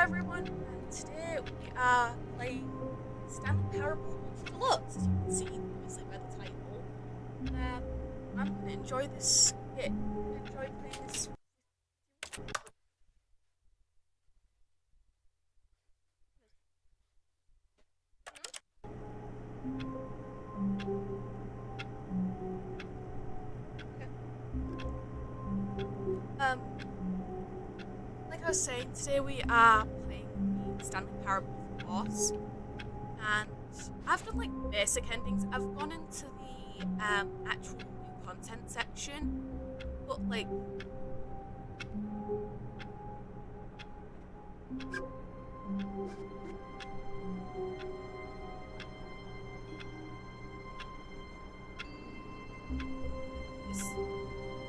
everyone, and today we are playing Stanley Deluxe, as you can see, obviously by the title. I'm going to enjoy this bit. Enjoy playing this. Like I was saying, today we are playing the Stanley Parable boss, and I've done like basic endings. I've gone into the actual new content section, but like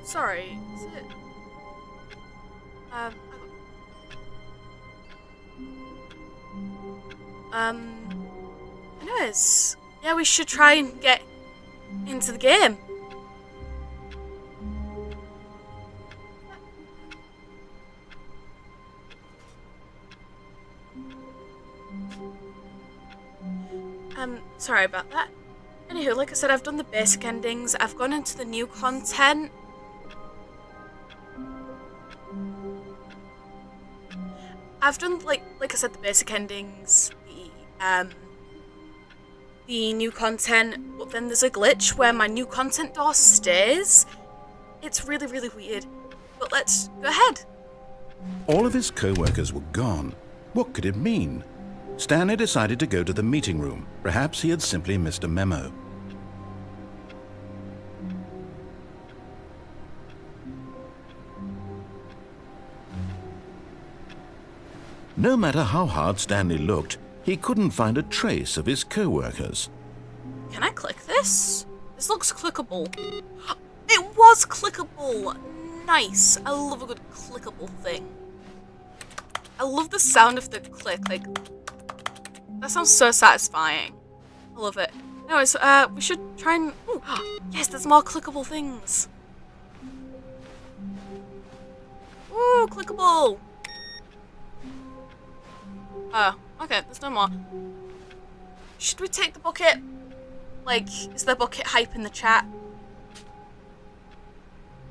sorry, is it? Anyways, yeah, we should try and get into the game. Sorry about that. Anywho, like I said, I've done the basic endings. I've gone into the new content. I've done like I said, the basic endings, the new content, but then there's a glitch where my new content door stays. It's really, really weird. But let's go ahead. All of his co-workers were gone. What could it mean? Stanley decided to go to the meeting room. Perhaps he had simply missed a memo. No matter how hard Stanley looked, he couldn't find a trace of his co-workers. Can I click this? This looks clickable. It was clickable! Nice! I love a good clickable thing. I love the sound of the click, like, that sounds so satisfying. I love it. Anyways, we should try and... Ooh, yes, there's more clickable things. Ooh, clickable! Oh, okay, there's no more. Should we take the bucket? Like, is there bucket hype in the chat?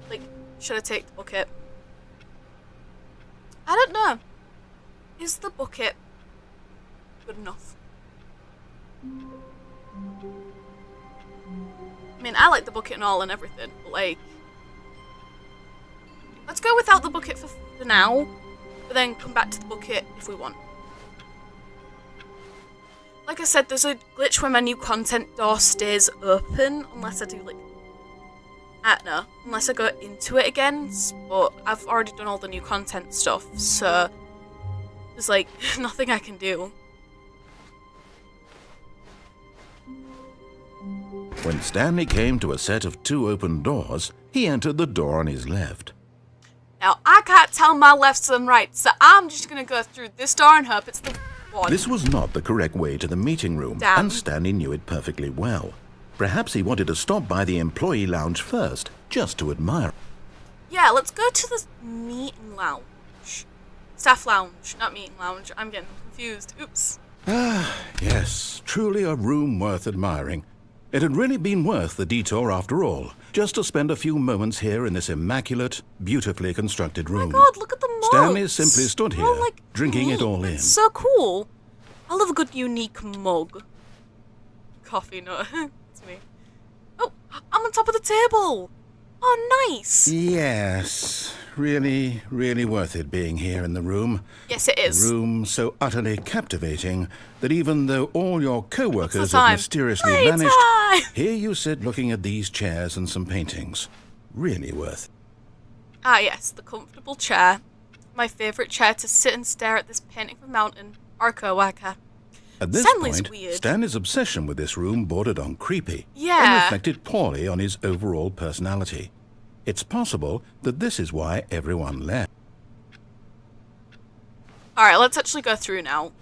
Like, should I take the bucket? I don't know. Is the bucket good enough? I mean, I like the bucket and all and everything, but like... Let's go without the bucket for now, but then come back to the bucket if we want. Like I said, there's a glitch where my new content door stays open, unless I do like... I don't know, unless I go into it again, but I've already done all the new content stuff, so... There's like, nothing I can do. When Stanley came to a set of 2 open doors, he entered the door on his left. Now, I can't tell my lefts and rights, so I'm just gonna go through this door and hope it's the one. This was not the correct way to the meeting room, Damn. and Stanley knew it perfectly well. Perhaps he wanted to stop by the employee lounge first, just to admire. Yeah, let's go to the meeting lounge. Staff lounge, not meeting lounge. I'm getting confused. Oops. Ah, yes, truly a room worth admiring. It had really been worth the detour after all, just to spend a few moments here in this immaculate, beautifully constructed room. Oh my god, look at the mugs. Stanley simply stood here, like drinking it all in. It's so cool. I love a good unique mug. Coffee, no. It's me. Oh, I'm on top of the table. Oh, nice. Yes, really, really worth it being here in the room. Yes, it is. A room so utterly captivating that even though all your co-workers have mysteriously vanished, here you sit looking at these chairs and some paintings. Really worth it. Ah, yes, the comfortable chair. My favourite chair to sit and stare at this painting of a mountain. Or co-worker. At this Stanley's point, weird. Stanley's obsession with this room bordered on creepy. Yeah. And reflected poorly on his overall personality. It's possible that this is why everyone left. Alright, let's actually go through now.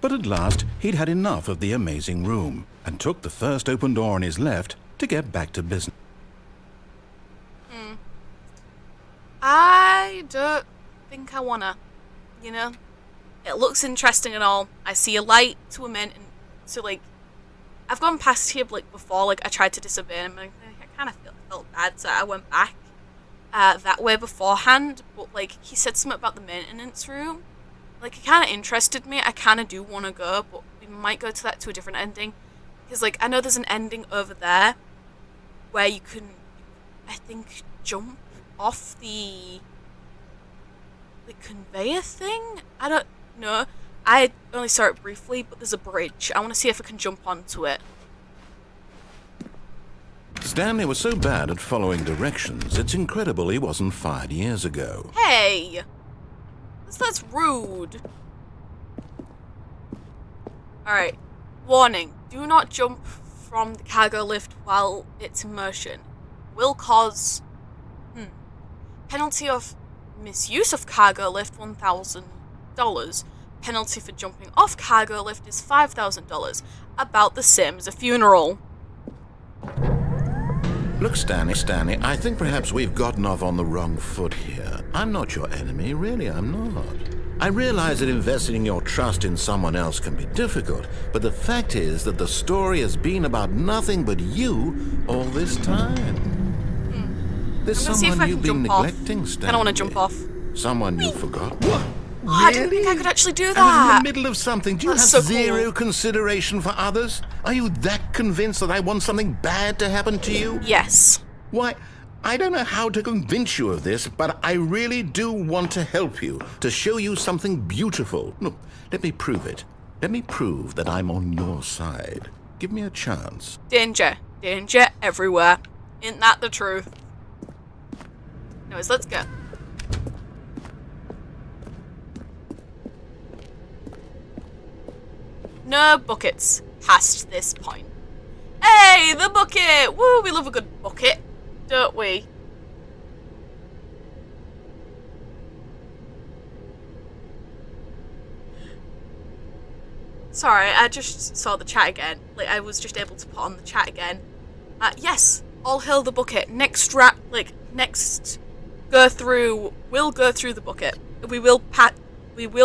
But at last, he'd had enough of the amazing room, and took the first open door on his left to get back to business. I don't think I wanna. you know? It looks interesting and all. I see a light to a maintenance, so like, I've gone past here like before, like I tried to disobey him and I kind of felt bad, so I went back that way beforehand, but like, he said something about the maintenance room. Like, it kind of interested me. I kind of do want to go, but we might go to a different ending. Because, like, I know there's an ending over there where you can, I think, jump off the conveyor thing? I don't know. I only saw it briefly, but there's a bridge. I want to see if I can jump onto it. Stanley was so bad at following directions, it's incredible he wasn't fired years ago. Hey! That's rude. Alright. Warning. Do not jump from the cargo lift while it's in motion. Will cause... Penalty of misuse of cargo lift, $1,000. Penalty for jumping off cargo lift is $5,000. About the same as a funeral. Look, Stanley, I think perhaps we've gotten off on the wrong foot here. I'm not your enemy, really, I'm not. I realize that investing your trust in someone else can be difficult, but the fact is that the story has been about nothing but you all this time. There's someone you've been neglecting, Stanley. I don't want to jump off. Someone you forgot. What? Oh, really? I didn't think I could actually do that. I was in the middle of something. Do you have so zero cool. consideration for others? Are you that convinced that I want something bad to happen to you? Yes. Why, I don't know how to convince you of this, but I really do want to help you, to show you something beautiful. Look, let me prove it. Let me prove that I'm on your side. Give me a chance. Danger. Danger everywhere. Isn't that the truth? Anyways, let's go. No buckets past this point. Hey, the bucket! Woo, we love a good bucket, don't we? Sorry, I just saw the chat again. Like, I was just able to put on the chat again. Yes, all hail the bucket. Next go through, we'll go through the bucket. We will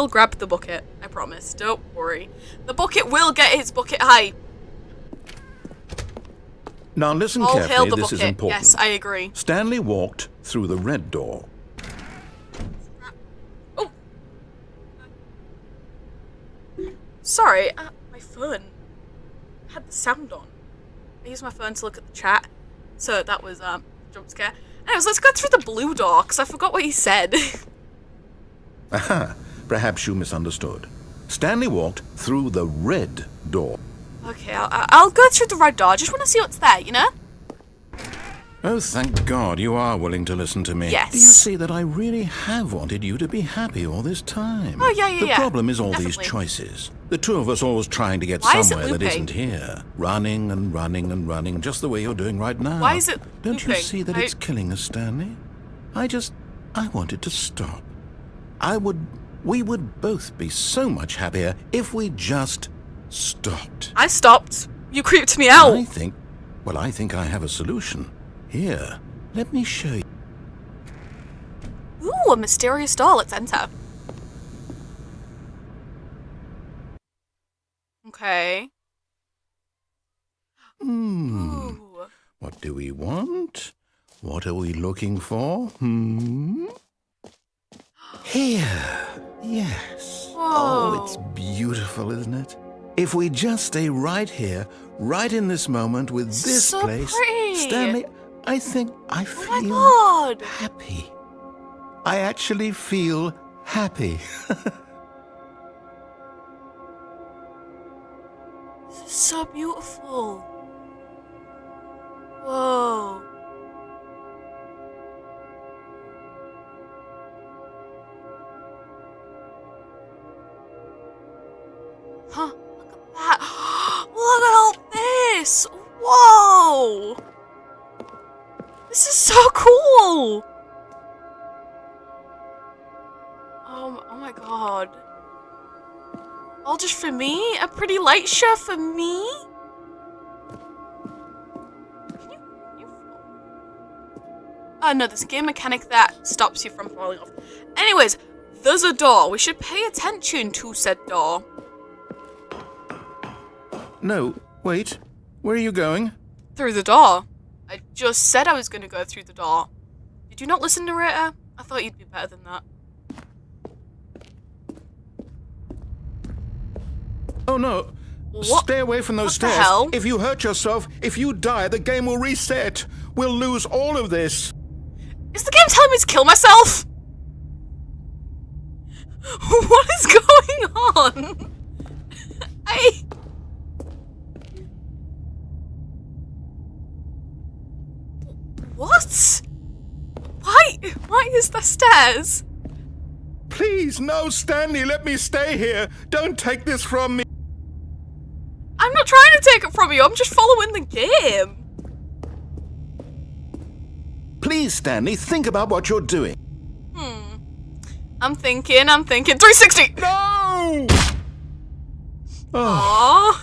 grab the bucket, I promise. Don't worry. The bucket will get its bucket high. Now listen All hail carefully, the this bucket. is important. Yes, I agree. Stanley walked through the red door. Oh! Sorry, my phone had the sound on. I used my phone to look at the chat, so that was, jump scare. Anyways, let's go through the blue door, because I forgot what he said. Aha, perhaps you misunderstood. Stanley walked through the red door. Okay, I'll go through the red door. I just want to see what's there, you know? Oh, thank God you are willing to listen to me. Yes. Do you see that I really have wanted you to be happy all this time? Oh, yeah. The problem is all Definitely. these choices. The two of us always trying to get Why is it somewhere that looping? isn't here. Running and running and running, just the way you're doing right now. Why is it Don't you looping? see that it's killing us, Stanley? I wanted to stop. We would both be so much happier if we just stopped. I stopped. You creeped me out. I think I have a solution. Here, let me show you. Ooh, a mysterious door. Let's enter. Okay. Ooh. What do we want? What are we looking for? Here. Yes. Whoa. Oh, it's beautiful, isn't it? If we just stay right here, right in this moment with this so place, pretty. Stanley, I think I feel Oh my God. happy. I actually feel happy. This is so beautiful. Whoa. Huh, look at that. Look at all this. Whoa. This is so cool. Oh my God. All just for me? A pretty light show for me? Can you fall? Oh no, there's a game mechanic that stops you from falling off. Anyways, There's a door. We should pay attention to said door. No, wait. Where are you going? Through the door. I just said I was going to go through the door. Did you not listen, narrator? I thought you'd be better than that. Oh no. What? Stay away from those What the stairs. hell? If you hurt yourself, if you die, the game will reset. We'll lose all of this. Is the game telling me to kill myself? What is going on? What? Why is there stairs? Please, no, Stanley, let me stay here. Don't take this from me. I'm not trying to take it from you, I'm just following the game. Please, Stanley, think about what you're doing. I'm thinking. 360! No! Aww.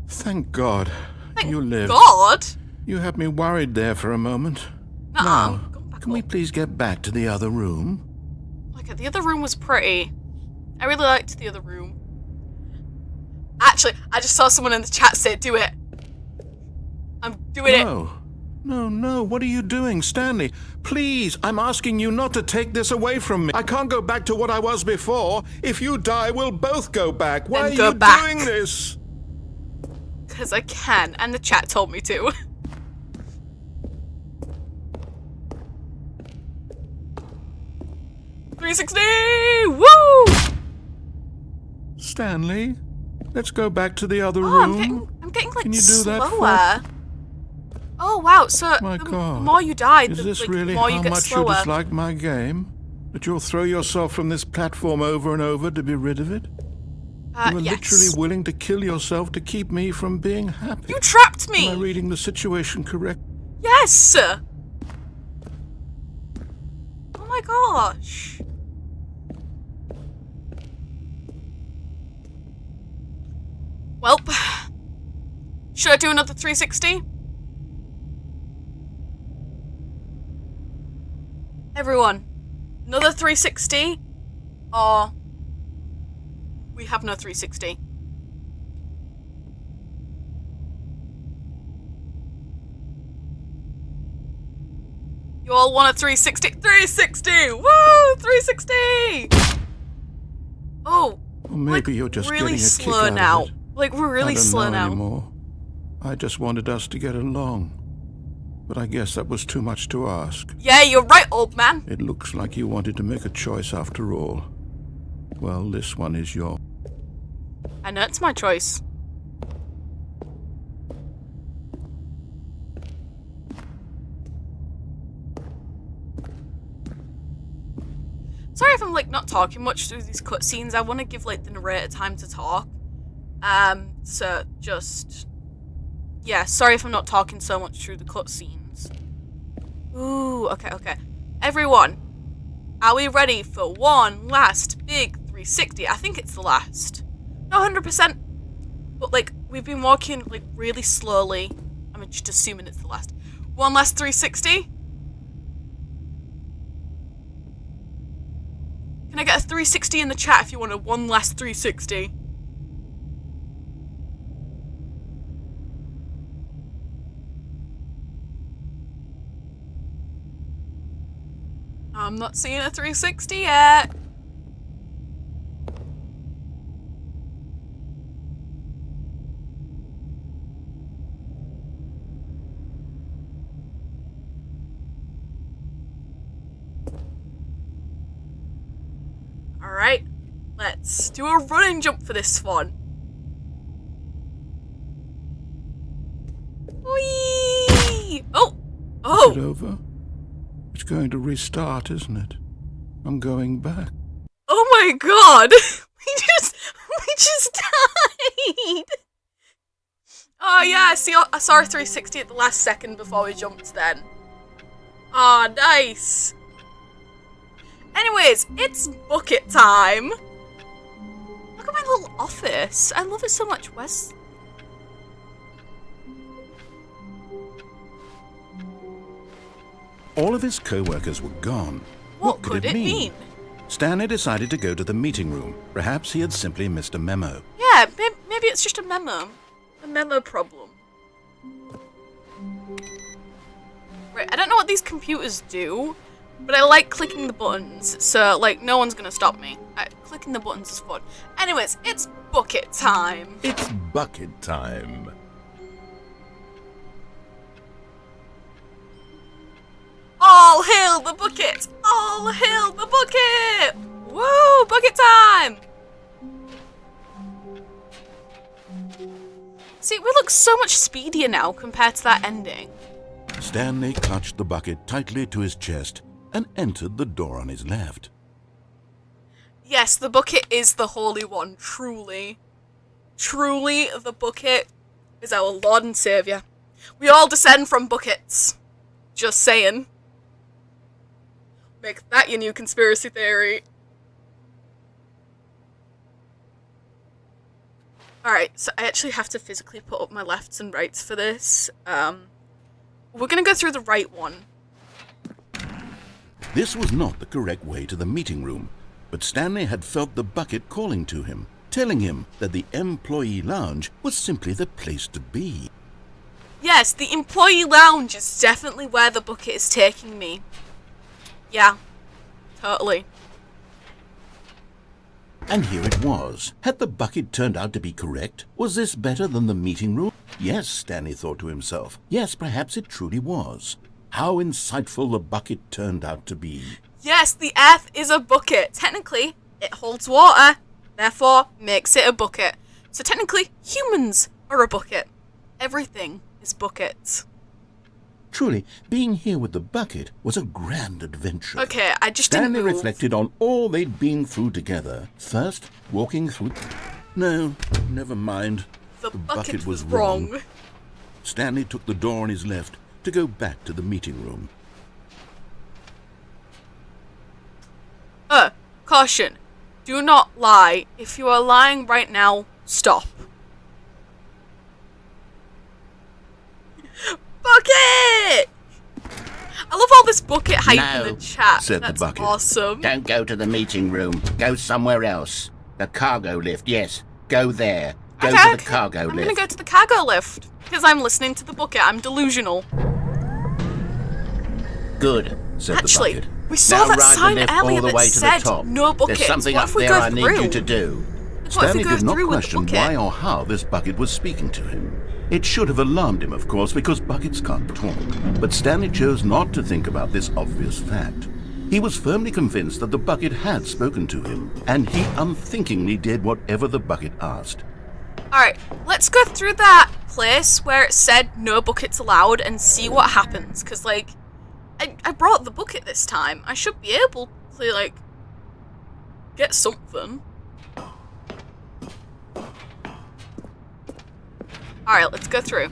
Thank God. Thank You lived. God? You had me worried there for a moment. Nuh-uh. Now, Going back can we up. please get back to the other room? Okay, the other room was pretty. I really liked the other room. Actually, I just saw someone in the chat say, do it. I'm doing it. No, what are you doing, Stanley? Please, I'm asking you not to take this away from me. I can't go back to what I was before. If you die, we'll both go back. Why Then are go you back. doing this? Because I can, and the chat told me to. $360! Woo! Stanley, let's go back to the other Oh, room. I'm getting like Can you do that slower. Oh wow! So My the God. more you die, Is the, this like, really the more how you get much slower. you dislike my game? That you'll throw yourself from this platform over and over to be rid of it? You were Yes. literally willing to kill yourself to keep me from being happy. You trapped me. Am I reading the situation correct? Yes. Oh my gosh. Welp. Should I do another 360? Everyone, another 360? Or we have no 360? You all want a 360? 360! Woo! 360! Oh, Or maybe you're just really getting a kick slow out now. of it. Like, we're I really don't slow know now. anymore. I just wanted us to get along. But I guess that was too much to ask. Yeah, you're right, old man. It looks like you wanted to make a choice after all. Well, this one is yours. I know it's my choice. Sorry if I'm like not talking much through these cutscenes. I want to give like the narrator time to talk. So just yeah. Sorry if I'm not talking so much through the cutscenes. Ooh, okay. Everyone, are we ready for one last big 360? I think it's the last. Not 100%, but like we've been walking like really slowly. I'm just assuming it's the last. One last 360. Can I get a 360 in the chat if you want a one last 360? I'm not seeing a 360 yet. Alright, let's do a running jump for this one. Whee! Oh! Is it over? It's going to restart, isn't it? I'm going back. Oh my god! we just died! Oh yeah, I saw a 360 at the last second before we jumped then. Oh, nice! Anyways, it's bucket time! Look at my little office. I love it so much. Where's... All of his co-workers were gone. What could it mean? Stanley decided to go to the meeting room. Perhaps he had simply missed a memo. Yeah, maybe it's just a memo. A memo problem. Right, I don't know what these computers do, but I like clicking the buttons, so, like, no one's gonna stop me. Clicking the buttons is fun. Anyways, it's bucket time. It's bucket time. All hail the bucket! All hail the bucket! Woo! Bucket time! See, we look so much speedier now compared to that ending. Stanley clutched the bucket tightly to his chest and entered the door on his left. Yes, the bucket is the Holy One, truly. Truly, the bucket is our Lord and Saviour. We all descend from buckets. Just saying. Make that your new conspiracy theory. Alright, so I actually have to physically put up my lefts and rights for this. We're gonna go through the right one. This was not the correct way to the meeting room, but Stanley had felt the bucket calling to him, telling him that the employee lounge was simply the place to be. Yes, the employee lounge is definitely where the bucket is taking me. Yeah, totally. And here it was. Had the bucket turned out to be correct? Was this better than the meeting room? Yes, Stanley thought to himself. Yes, perhaps it truly was. How insightful the bucket turned out to be. Yes, the earth is a bucket. Technically, it holds water, therefore makes it a bucket. So technically, humans are a bucket. Everything is buckets. Truly, being here with the bucket was a grand adventure. Okay, I just Stanley didn't move. reflected on all they'd been through together. First, walking through... No, never mind. The bucket was wrong. Stanley took the door on his left to go back to the meeting room. Caution. Do not lie. If you are lying right now, stop. Bucket! I love all this bucket hype in the chat. Said That's the bucket. awesome. Don't go to the meeting room. Go somewhere else. The cargo lift, yes. Go there. Go Okay, to the cargo I'm lift. gonna go to the cargo lift. Because I'm listening to the bucket. I'm delusional. Good. Said Actually, the bucket. we saw Now that ride sign the lift earlier all the that way to the said top. no buckets. There's something What up if we there go I need through? you to do. What if Stanley we go did not through with the question bucket? why or how this bucket was speaking to him. It should have alarmed him, of course, because buckets can't talk. But Stanley chose not to think about this obvious fact. He was firmly convinced that the bucket had spoken to him, and he unthinkingly did whatever the bucket asked. Alright, let's go through that place where it said no buckets allowed and see what happens. Because, like, I brought the bucket this time. I should be able to, like, get something. Alright, let's go through.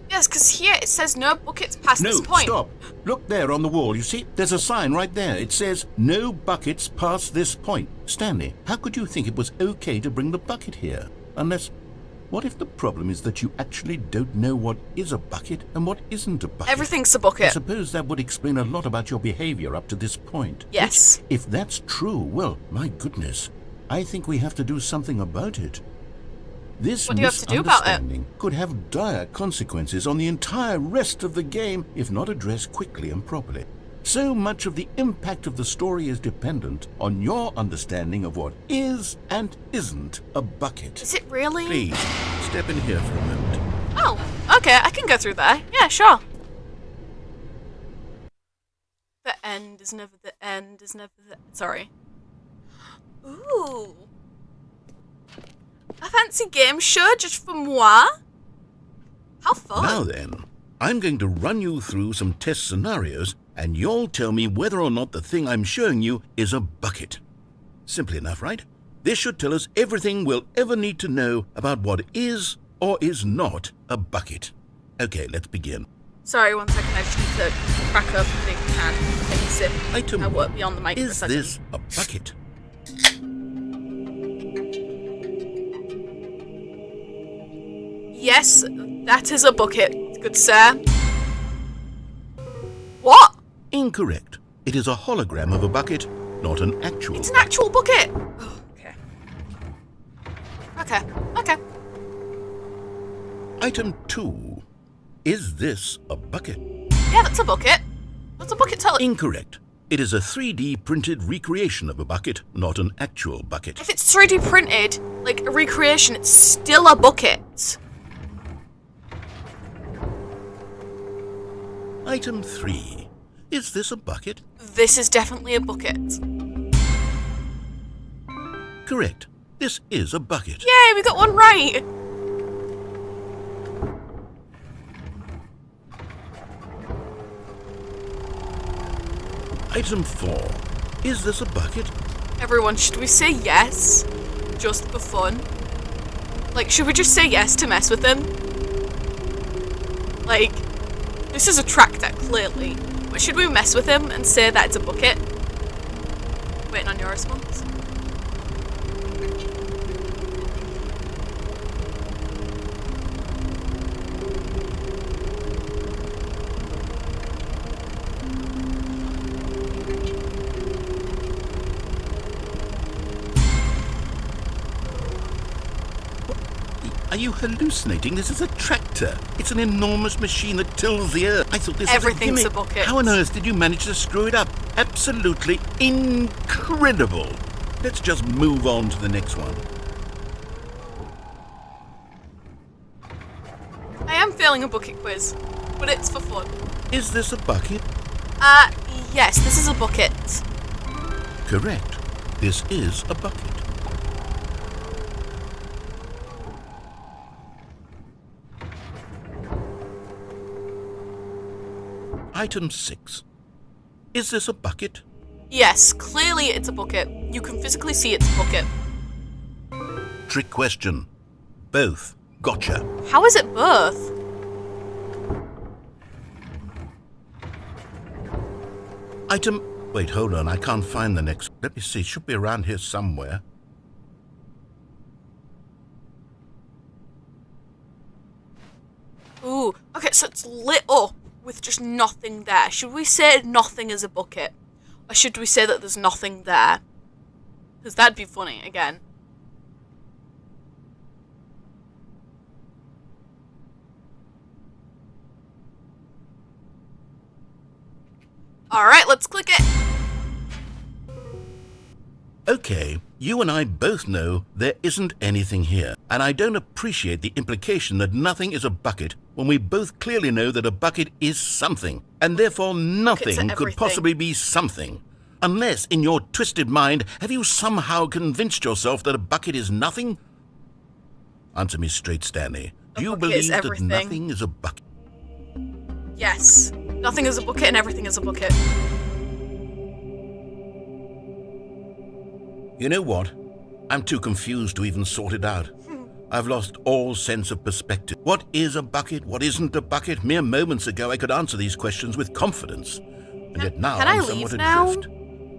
Yes, because here it says no buckets past No, this point. stop. Look there on the wall. You see, there's a sign right there. It says, no buckets past this point. Stanley, how could you think it was okay to bring the bucket here? Unless, what if the problem is that you actually don't know what is a bucket and what isn't a bucket? Everything's a I bucket. suppose that would explain a lot about your behavior up to this point. Yes. Which, if that's true, well, my goodness, I think we have to do something about it. This What do you have to do about it? misunderstanding could have dire consequences on the entire rest of the game if not addressed quickly and properly. So much of the impact of the story is dependent on your understanding of what is and isn't a bucket. Is it really? Please, step in here for a moment. Oh, okay, I can go through there. Yeah, sure. The end is never the end is never the... Sorry. Ooh. A fancy game show just for moi? How fun. Now then, I'm going to run you through some test scenarios, and you'll tell me whether or not the thing I'm showing you is a bucket. Simple enough, right? This should tell us everything we'll ever need to know about what is or is not a bucket. Okay, let's begin. Sorry, 1 second, I just need to crack open the can. Take a sip. Item I won't be on the mic for a Is second. this a bucket? Yes, that is a bucket, good sir. What? Incorrect. It is a hologram of a bucket, not an actual It's an actual bucket. Oh, okay. Okay. Item 2. Is this a bucket? Yeah, that's a bucket. What's a bucket tell? Incorrect. It is a 3D printed recreation of a bucket, not an actual bucket. If it's 3D printed, like a recreation, it's still a bucket. Item 3. Is this a bucket? This is definitely a bucket. Correct. This is a bucket. Yay, we got one right. Item 4. Is this a bucket? Everyone, should we say yes? Just for fun? Like, should we just say yes to mess with him? Like, this is a tractor, clearly. But should we mess with him and say that it's a bucket? Waiting on your response. Are you hallucinating? This is a tractor. It's an enormous machine that tills the earth. I thought this Everything's was a a gimmick. bucket. How on earth did you manage to screw it up? Absolutely incredible. Let's just move on to the next one. I am failing a bucket quiz, but it's for fun. Is this a bucket? Yes, this is a bucket. Correct. This is a bucket. Item 6. Is this a bucket? Yes, clearly it's a bucket. You can physically see it's a bucket. Trick question. Both. Gotcha. How is it both? Item... Wait, hold on. I can't find the next... Let me see. It should be around here somewhere. Ooh, okay, so it's lit up with just nothing there. Should we say nothing is a bucket? Or should we say that there's nothing there? Because that'd be funny, again. Alright, let's click it. Okay, you and I both know there isn't anything here, and I don't appreciate the implication that nothing is a bucket when we both clearly know that a bucket is something, and therefore nothing could everything. possibly be something. Unless, in your twisted mind, have you somehow convinced yourself that a bucket is nothing? Answer me straight, Stanley. Do you bucket is believe that everything. nothing is a bucket? Yes. Nothing is a bucket and everything is a bucket. You know what? I'm too confused to even sort it out. I've lost all sense of perspective. What is a bucket? What isn't a bucket? Mere moments ago I could answer these questions with confidence. And yet now Can I I'm leave somewhat now? adrift.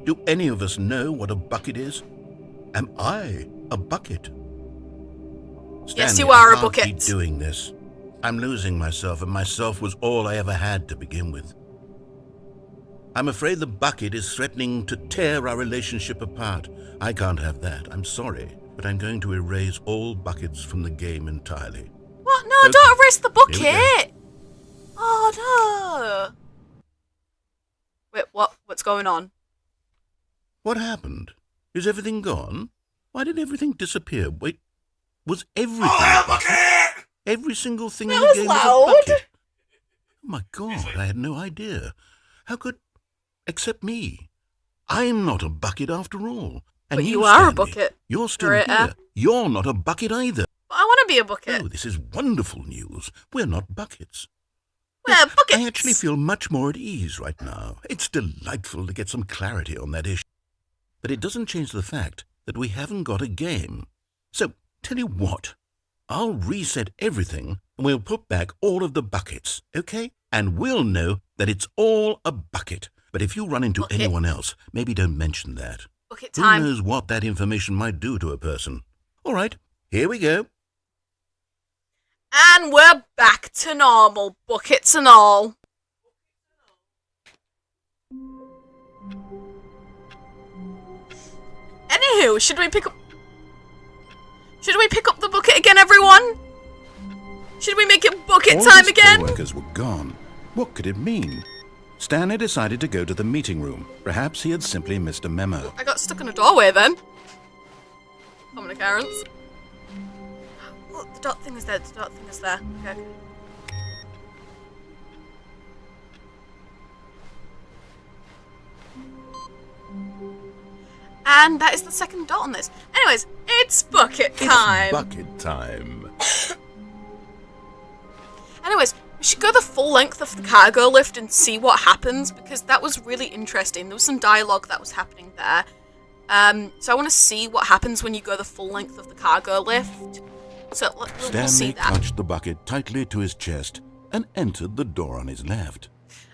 Do any of us know what a bucket is? Am I a bucket? Yes, Stanley, you are I a can't bucket. keep doing this. I'm losing myself, and myself was all I ever had to begin with. I'm afraid the bucket is threatening to tear our relationship apart. I can't have that. I'm sorry, but I'm going to erase all buckets from the game entirely. What? No, Okay. don't erase the Here we go. bucket! Oh, no! Wait, what? What's going on? What happened? Is everything gone? Why did everything disappear? Wait, was everything... Oh, a bucket! Every single thing in That the was game loud. was a bucket? Oh my God, I had no idea. How could... Except me. I'm not a bucket after all. And But you are a Stanley, bucket. You're still Narrator. here. You're not a bucket either. But I want to be a bucket. Oh, this is wonderful news. We're not buckets. We're buckets! I actually feel much more at ease right now. It's delightful to get some clarity on that issue. But it doesn't change the fact that we haven't got a game. So, tell you what. I'll reset everything and we'll put back all of the buckets, okay? And we'll know that it's all a bucket. But if you run into Bucket. anyone else, maybe don't mention that. Bucket Who time. knows what that information might do to a person? All right, here we go. And we're back to normal. Buckets and all. Anywho, should we pick up the bucket again, everyone? Should we make it bucket time again? All his co-workers were gone. What could it mean? Stanley decided to go to the meeting room. Perhaps he had simply missed a memo. I got stuck in a doorway then. Common occurrence. Oh, the dot thing is there. The dot thing is there. Okay. And that is the second dot on this. Anyways, it's bucket time. It's bucket time. Anyways, we should go the full length of the cargo lift and see what happens, because that was really interesting. There was some dialogue that was happening there. So I want to see what happens when you go the full length of the cargo lift. So we'll see Stanley that. clutched the bucket tightly to his chest and entered the door on his left.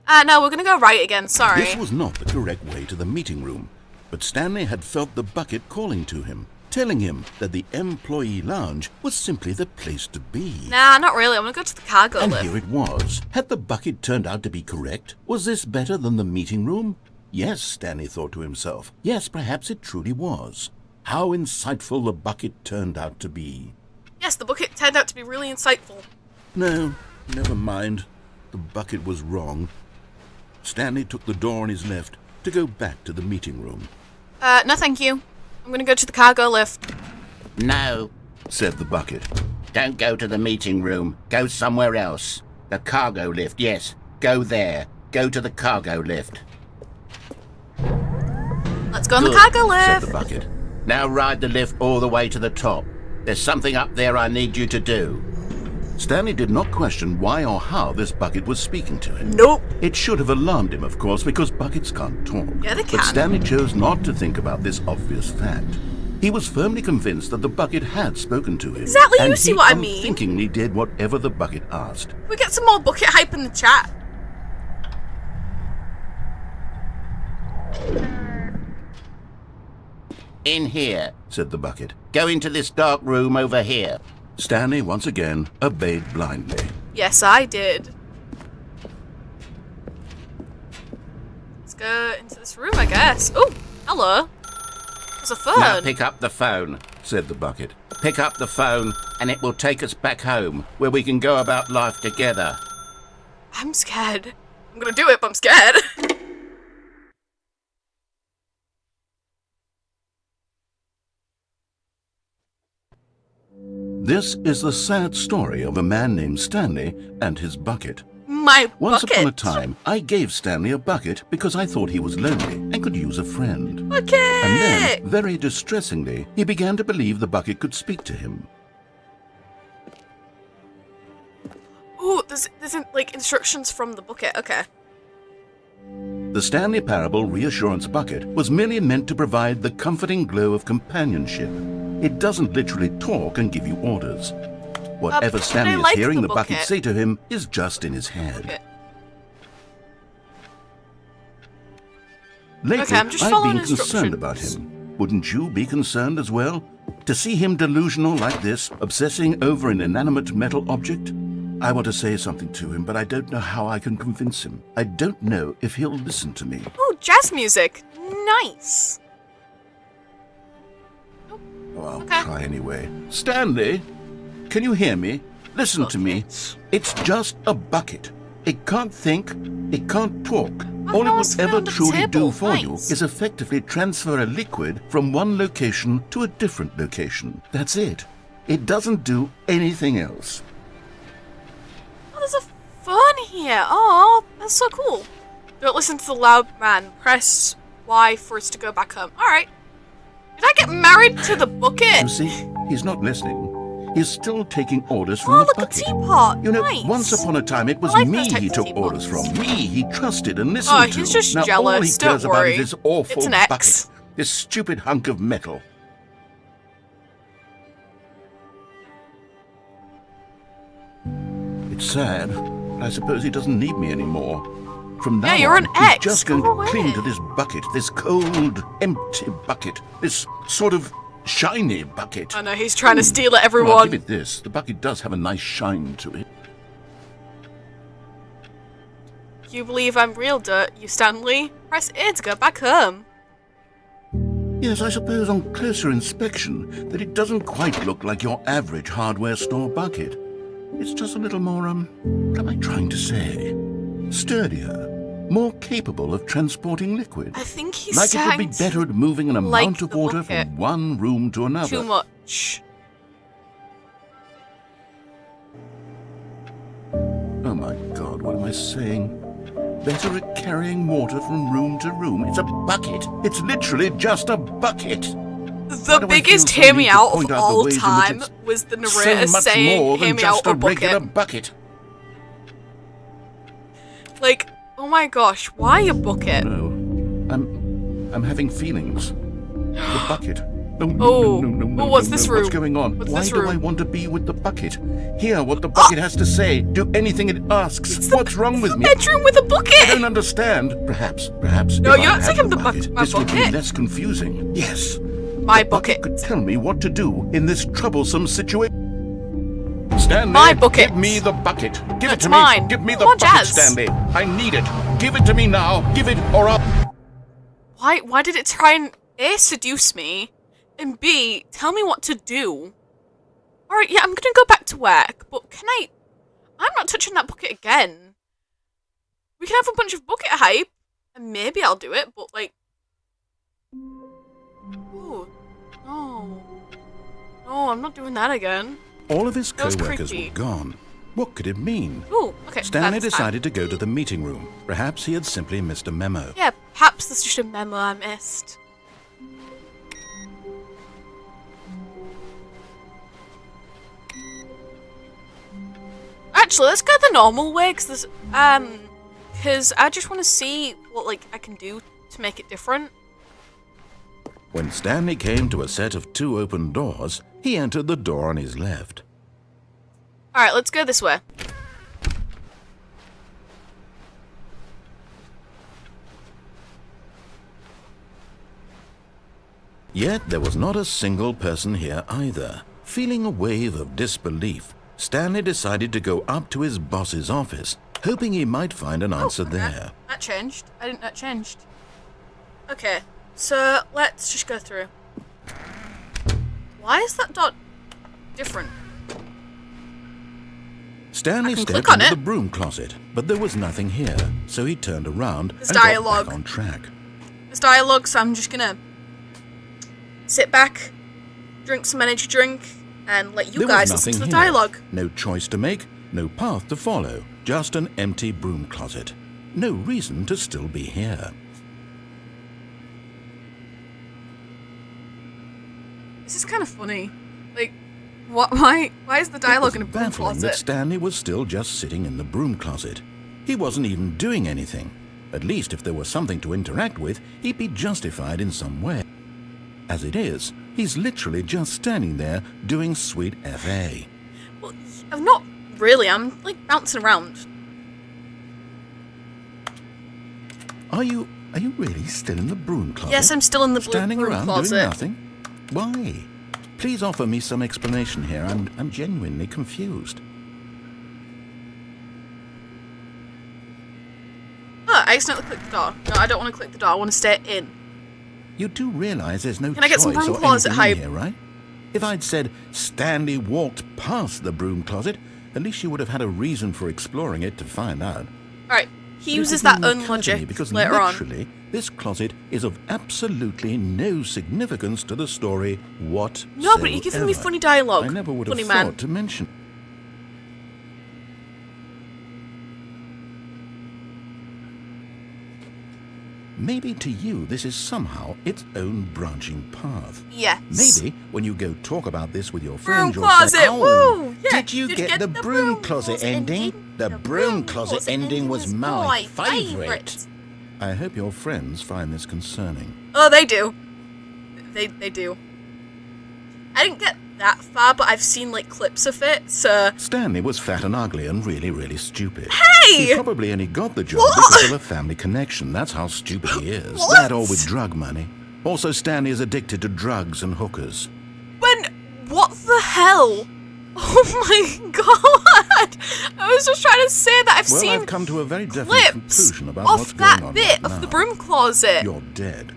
No, we're going to go right again, sorry. This was not the correct way to the meeting room, but Stanley had felt the bucket calling to him, telling him that the employee lounge was simply the place to be. Nah, not really. I'm going to go to the cargo And lift. here it was. Had the bucket turned out to be correct? Was this better than the meeting room? Yes, Stanley thought to himself. Yes, perhaps it truly was. How insightful the bucket turned out to be. Yes, the bucket turned out to be really insightful. No, never mind. The bucket was wrong. Stanley took the door on his left to go back to the meeting room. No thank you. I'm going to go to the cargo lift. No, Said the bucket. don't go to the meeting room. Go somewhere else. The cargo lift, yes. Go there. Go to the cargo lift. Let's go on the Good, cargo Said lift. the bucket. Now ride the lift all the way to the top. There's something up there I need you to do. Stanley did not question why or how this bucket was speaking to him. Nope. It should have alarmed him, of course, because buckets can't talk. Yeah, they But can. Stanley chose not to think about this obvious fact. He was firmly convinced that the bucket had spoken to him. Exactly, you and see he what I mean. unthinkingly did whatever the bucket asked. We get some more bucket hype in the chat. In here. Said the bucket. Go into this dark room over here. Stanley once again obeyed blindly. Yes, I did. Let's go into this room, I guess. Oh, hello. There's a phone. Now pick up the phone. Said the bucket. Pick up the phone and it will take us back home, where we can go about life together. I'm scared. I'm gonna do it, but I'm scared. This is the sad story of a man named Stanley and his bucket. My Once bucket. upon a time, I gave Stanley a bucket because I thought he was lonely and could use a friend. Okay. And then, very distressingly, he began to believe the bucket could speak to him. Ooh, there's like instructions from the bucket. Okay. The Stanley Parable Reassurance Bucket was merely meant to provide the comforting glow of companionship. It doesn't literally talk and give you orders. Whatever but I Stanley is like hearing the the bucket bucket. say to him is just in his head. Okay. Lately, Okay, I'm just I've following been concerned about instructions. him. Wouldn't you be concerned as well? To see him delusional like this, obsessing over an inanimate metal object? I want to say something to him, but I don't know how I can convince him. I don't know if he'll listen to me. Ooh, jazz music. Nice. Oh, I'll Okay. try anyway. Stanley, can you hear me? Listen to me. It's just a bucket. It can't think. It can't talk. All it no, will it's ever found the truly do table. for you Nice. is effectively transfer a liquid from one location to a different location. That's it. It doesn't do anything else. Oh, there's a phone here. Oh, that's so cool. Don't listen to the loud man. Press Y for us to go back home. All right. Did I get married to the You bucket? see, he's not listening. He's still taking orders from Oh, the look, a bucket. teapot. You know, Nice. once upon a time, it was I like me those types he of took teapots. orders from. Me he trusted and listened Oh, to. he's just now, all he jealous, don't cares about worry. is this awful It's an bucket. X. This stupid hunk of metal. It's sad, but I suppose he doesn't need me anymore. From now Yeah, you're on, an he's X. just going Go to cling away. to this bucket, this cold, empty bucket, this sort of shiny bucket. I know, he's trying to steal it, Well, I'll everyone. give it this. The bucket does have a nice shine to it. You believe I'm real dirt, you Stanley? Press A to go back home. Yes, I suppose on closer inspection that it doesn't quite look like your average hardware store bucket. It's just a little more, what am I trying to say? Sturdier, more capable of transporting liquid. I think he's like it would be saying better at moving an like amount of the water bucket. from one room to another. Too much. Oh my God, what am I saying? Better at carrying water from room to room. It's a bucket. It's literally just a bucket. The do I biggest feel so hear me need to out point of out the all ways in which time it's was the So narrator much saying, more hear than me out just a a regular bucket. bucket. Like, oh my gosh, why a bucket? No, I'm having feelings. The bucket. Oh, no, Oh. no, no, no, Oh, what's no, this no. room? What's going on? What's Why this do I room? want to be with the bucket? Hear what the bucket has to say. Do anything it asks. What's wrong with me? Bedroom with a I bucket! don't understand. Perhaps. No, if you're I not had taking the the bucket, my this would be bucket. less confusing. Yes. My The bucket bucket. could tell me what to do in this troublesome situation. Stanley, My bucket. give me the bucket. Give it That's to mine. me. Give me the Come on, bucket, Jazz. Stanley. I need it. Give it to me now. Give it or I'll... Why did it try and A, seduce me, and B, tell me what to do? Alright, yeah, I'm gonna go back to work, but I'm not touching that bucket again. We can have a bunch of bucket hype, and maybe I'll do it, but like... Ooh, no. No, I'm not doing that again. All of his That was co-workers creepy. were gone. What could it mean? Ooh, okay. Stanley that's fine. decided to go to the meeting room. Perhaps he had simply missed a memo. Yeah, perhaps there's just a memo I missed. Actually, let's go the normal way, because I just want to see what, like, I can do to make it different. When Stanley came to a set of 2 open doors, he entered the door on his left. Alright, let's go this way. Yet there was not a single person here either. Feeling a wave of disbelief, Stanley decided to go up to his boss's office, hoping he might find an answer okay. there. That changed. I didn't know it changed. Okay, so let's just go through. Why is that dot different? Stanley I can stepped click on into it. the broom closet, but there was nothing here, so he turned around There's and got dialogue. back on track. There's dialogue, so I'm just gonna sit back, drink some energy drink, and let you There guys was listen nothing to the here. dialogue. No choice to make, no path to follow, just an empty broom closet. No reason to still be here. This is kind of funny. Like, why is the dialogue in a broom Baffling that closet? Stanley was still just sitting in the broom closet. He wasn't even doing anything. At least if there was something to interact with, he'd be justified in some way. As it is, he's literally just standing there doing sweet FA. Well, I'm not really. I'm like bouncing around. Are you really still in the broom closet? Yes, I'm still in the Standing broom around closet. doing nothing? Why? Please offer me some explanation here. I'm genuinely confused. Oh, I accidentally clicked the door. No, I don't want to click the door. I want to stay in. You do realize there's no Can I get some choice broom or closet anything in hype? here, right? If I'd said Stanley walked past the broom closet, at least you would have had a reason for exploring it to find out. Alright, he It uses didn't that occur to me unlogic because later on. literally, this closet is of absolutely no significance to the story whatsoever. No, but you're giving me funny dialogue. I never would have Funny thought man. to mention. Maybe to you this is somehow its own branching path. Yes. Maybe when you go talk about this with your Broom friends, you'll say, closet, "Oh, woo! Yeah, did you get the broom closet ending? The broom closet ending was my favourite." I hope your friends find this concerning. Oh, they do. They do. I didn't get that far, but I've seen like clips of it, so... Stanley was fat and ugly and really, really stupid. Hey! He probably only got the job What? because of a family connection. That's how stupid he is. What? That or with drug money. Also, Stanley is addicted to drugs and hookers. What the hell? Oh my god! I was just trying to say that I've Well, seen I've come to a very definite clips conclusion about what's of going that on bit right of the now. broom closet. You're dead.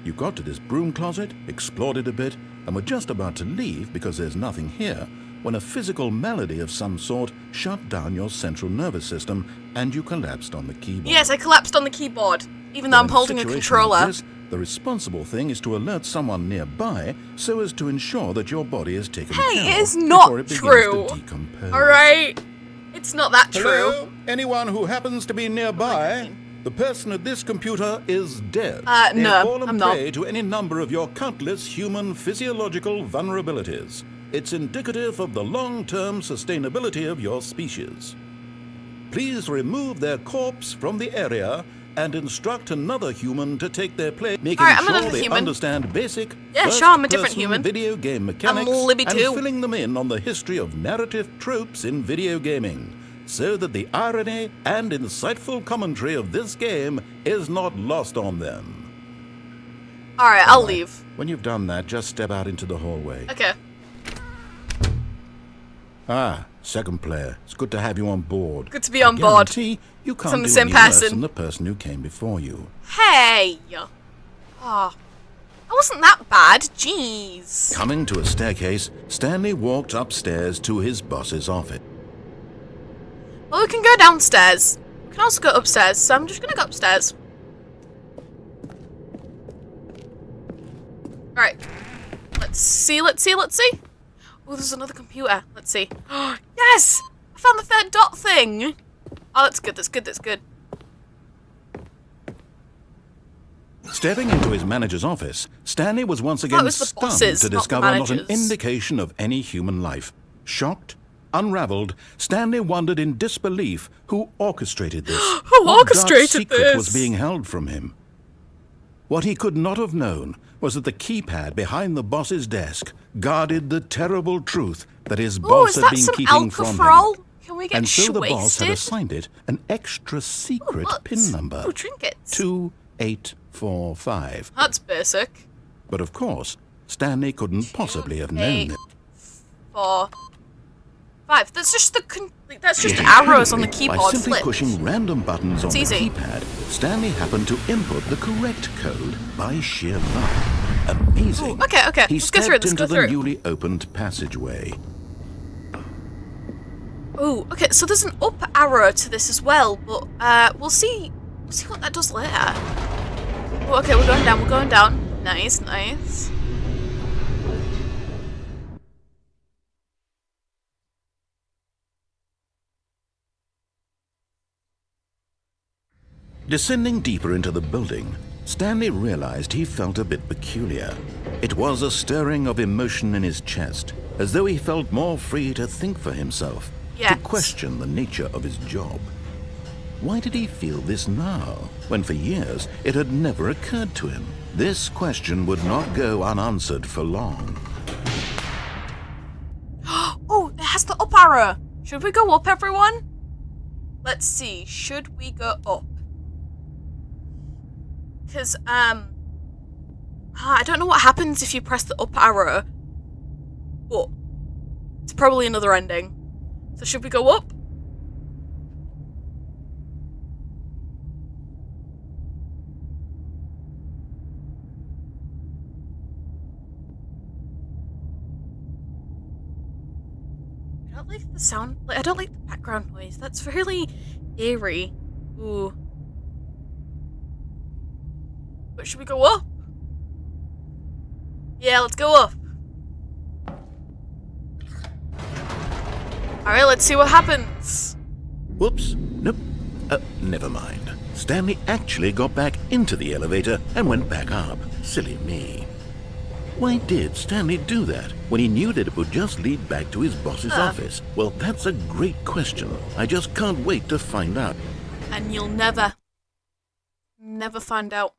You got to this broom closet, explored it a bit, and were just about to leave because there's nothing here, when a physical malady of some sort shut down your central nervous system and you collapsed on the keyboard. Yes, I collapsed on the keyboard, even though I'm holding a controller. Like this, the responsible thing is to alert someone nearby so as to ensure that your body is taken care of. Hey, it is not before it begins true. to decompose. Alright? It's not that true. Hello? Anyone who happens to be nearby? The person at this computer is dead. They've no, fallen I'm not. prey to any number of your countless human physiological vulnerabilities. It's indicative of the long-term sustainability of your species. Please remove their corpse from the area and instruct another human to take their place, making Alright, I'm sure another they human. understand basic Yeah, sure, I'm a different first-person human. video game mechanics Libby and too. filling them in on the history of narrative tropes in video gaming, so that the irony and insightful commentary of this game is not lost on them. Alright, I'll leave. When you've done that, just step out into the hallway. Okay. Ah, second player. It's good to have you on board. Good to be on board. Guarantee you can't I'm the do same any worse person. than the person who came before you. Hey! Oh, that wasn't that bad. Jeez. Coming to a staircase, Stanley walked upstairs to his boss's office. Well, we can go downstairs. We can also go upstairs, so I'm just gonna go upstairs. Alright. Let's see. Oh, there's another computer. Let's see. Yes! I found the third dot thing! Oh, that's good. Stepping into his manager's office, Stanley was once it again was the stunned bosses, to not the discover not an managers. indication of any human life. Shocked, unraveled, Stanley wondered in disbelief who orchestrated this. Who What dark orchestrated secret was this? being held from him? What he could not have known was that the keypad behind the boss's desk guarded the terrible truth that his Oh, boss is had that been some keeping from him. alcohol? Can we get And so the boss had wasted? assigned it an extra secret What? pin number. Oh, trinkets. 2845. That's basic. But of course, Stanley couldn't possibly have known 8, it. 4, 5. That's just that's just Yet arrows on the incredibly, keyboard By simply flipped. pushing random buttons on It's the easy. keypad, Stanley happened to input the correct code by sheer luck. Amazing. Ooh, okay. He Let's go stepped through it, let's into go the through it. newly opened passageway. Oh, okay. So there's an up arrow to this as well, but we'll see. We'll see what that does later. Oh, okay, we're going down. Nice. Descending deeper into the building, Stanley realized he felt a bit peculiar. It was a stirring of emotion in his chest, as though he felt more free to think for himself, Yes. to question the nature of his job. Why did he feel this now, when for years it had never occurred to him? This question would not go unanswered for long. Oh, it has the up arrow. Should we go up, everyone? Let's see. Should we go up? Because, I don't know what happens if you press the up arrow. But it's probably another ending. So should we go up? I don't like the sound. I don't like the background noise. That's really eerie. Ooh. But should we go up? Yeah, let's go up. Alright, let's see what happens. Whoops. Nope. Never mind. Stanley actually got back into the elevator and went back up. Silly me. Why did Stanley do that when he knew that it would just lead back to his boss's office? Well, that's a great question. I just can't wait to find out. And you'll never find out.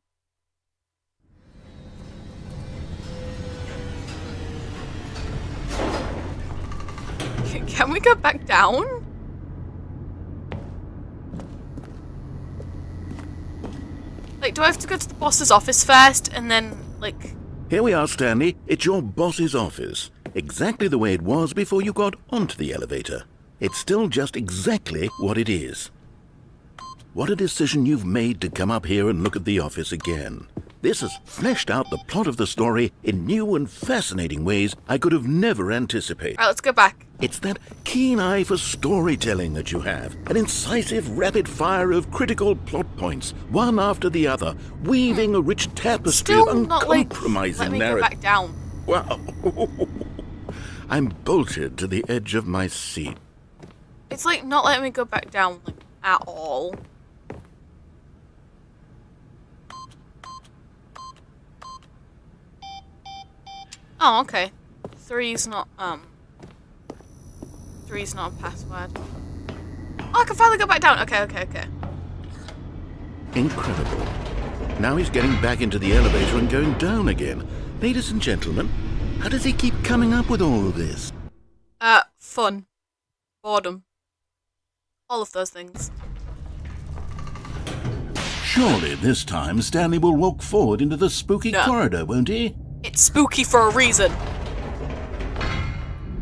Can we go back down? Like, do I have to go to the boss's office first and then, like... Here we are, Stanley. It's your boss's office. Exactly the way it was before you got onto the elevator. It's still just exactly what it is. what a decision you've made to come up here and look at the office again. This has fleshed out the plot of the story in new and fascinating ways I could have never anticipated. Alright, let's go back. It's that keen eye for storytelling that you have, an incisive rapid fire of critical plot points, one after the other, weaving a rich tapestry Still of not like, uncompromising let me go narrative. back down. Wow. I'm bolted to the edge of my seat. It's like not letting me go back down, like, at all. Oh, okay. Three's not a password. Oh, I can finally go back down. Okay. Incredible. Now he's getting back into the elevator and going down again. Ladies and gentlemen, how does he keep coming up with all of this? Fun. Boredom. All of those things. Surely this time Stanley will walk forward into the spooky corridor, won't he? It's spooky for a reason.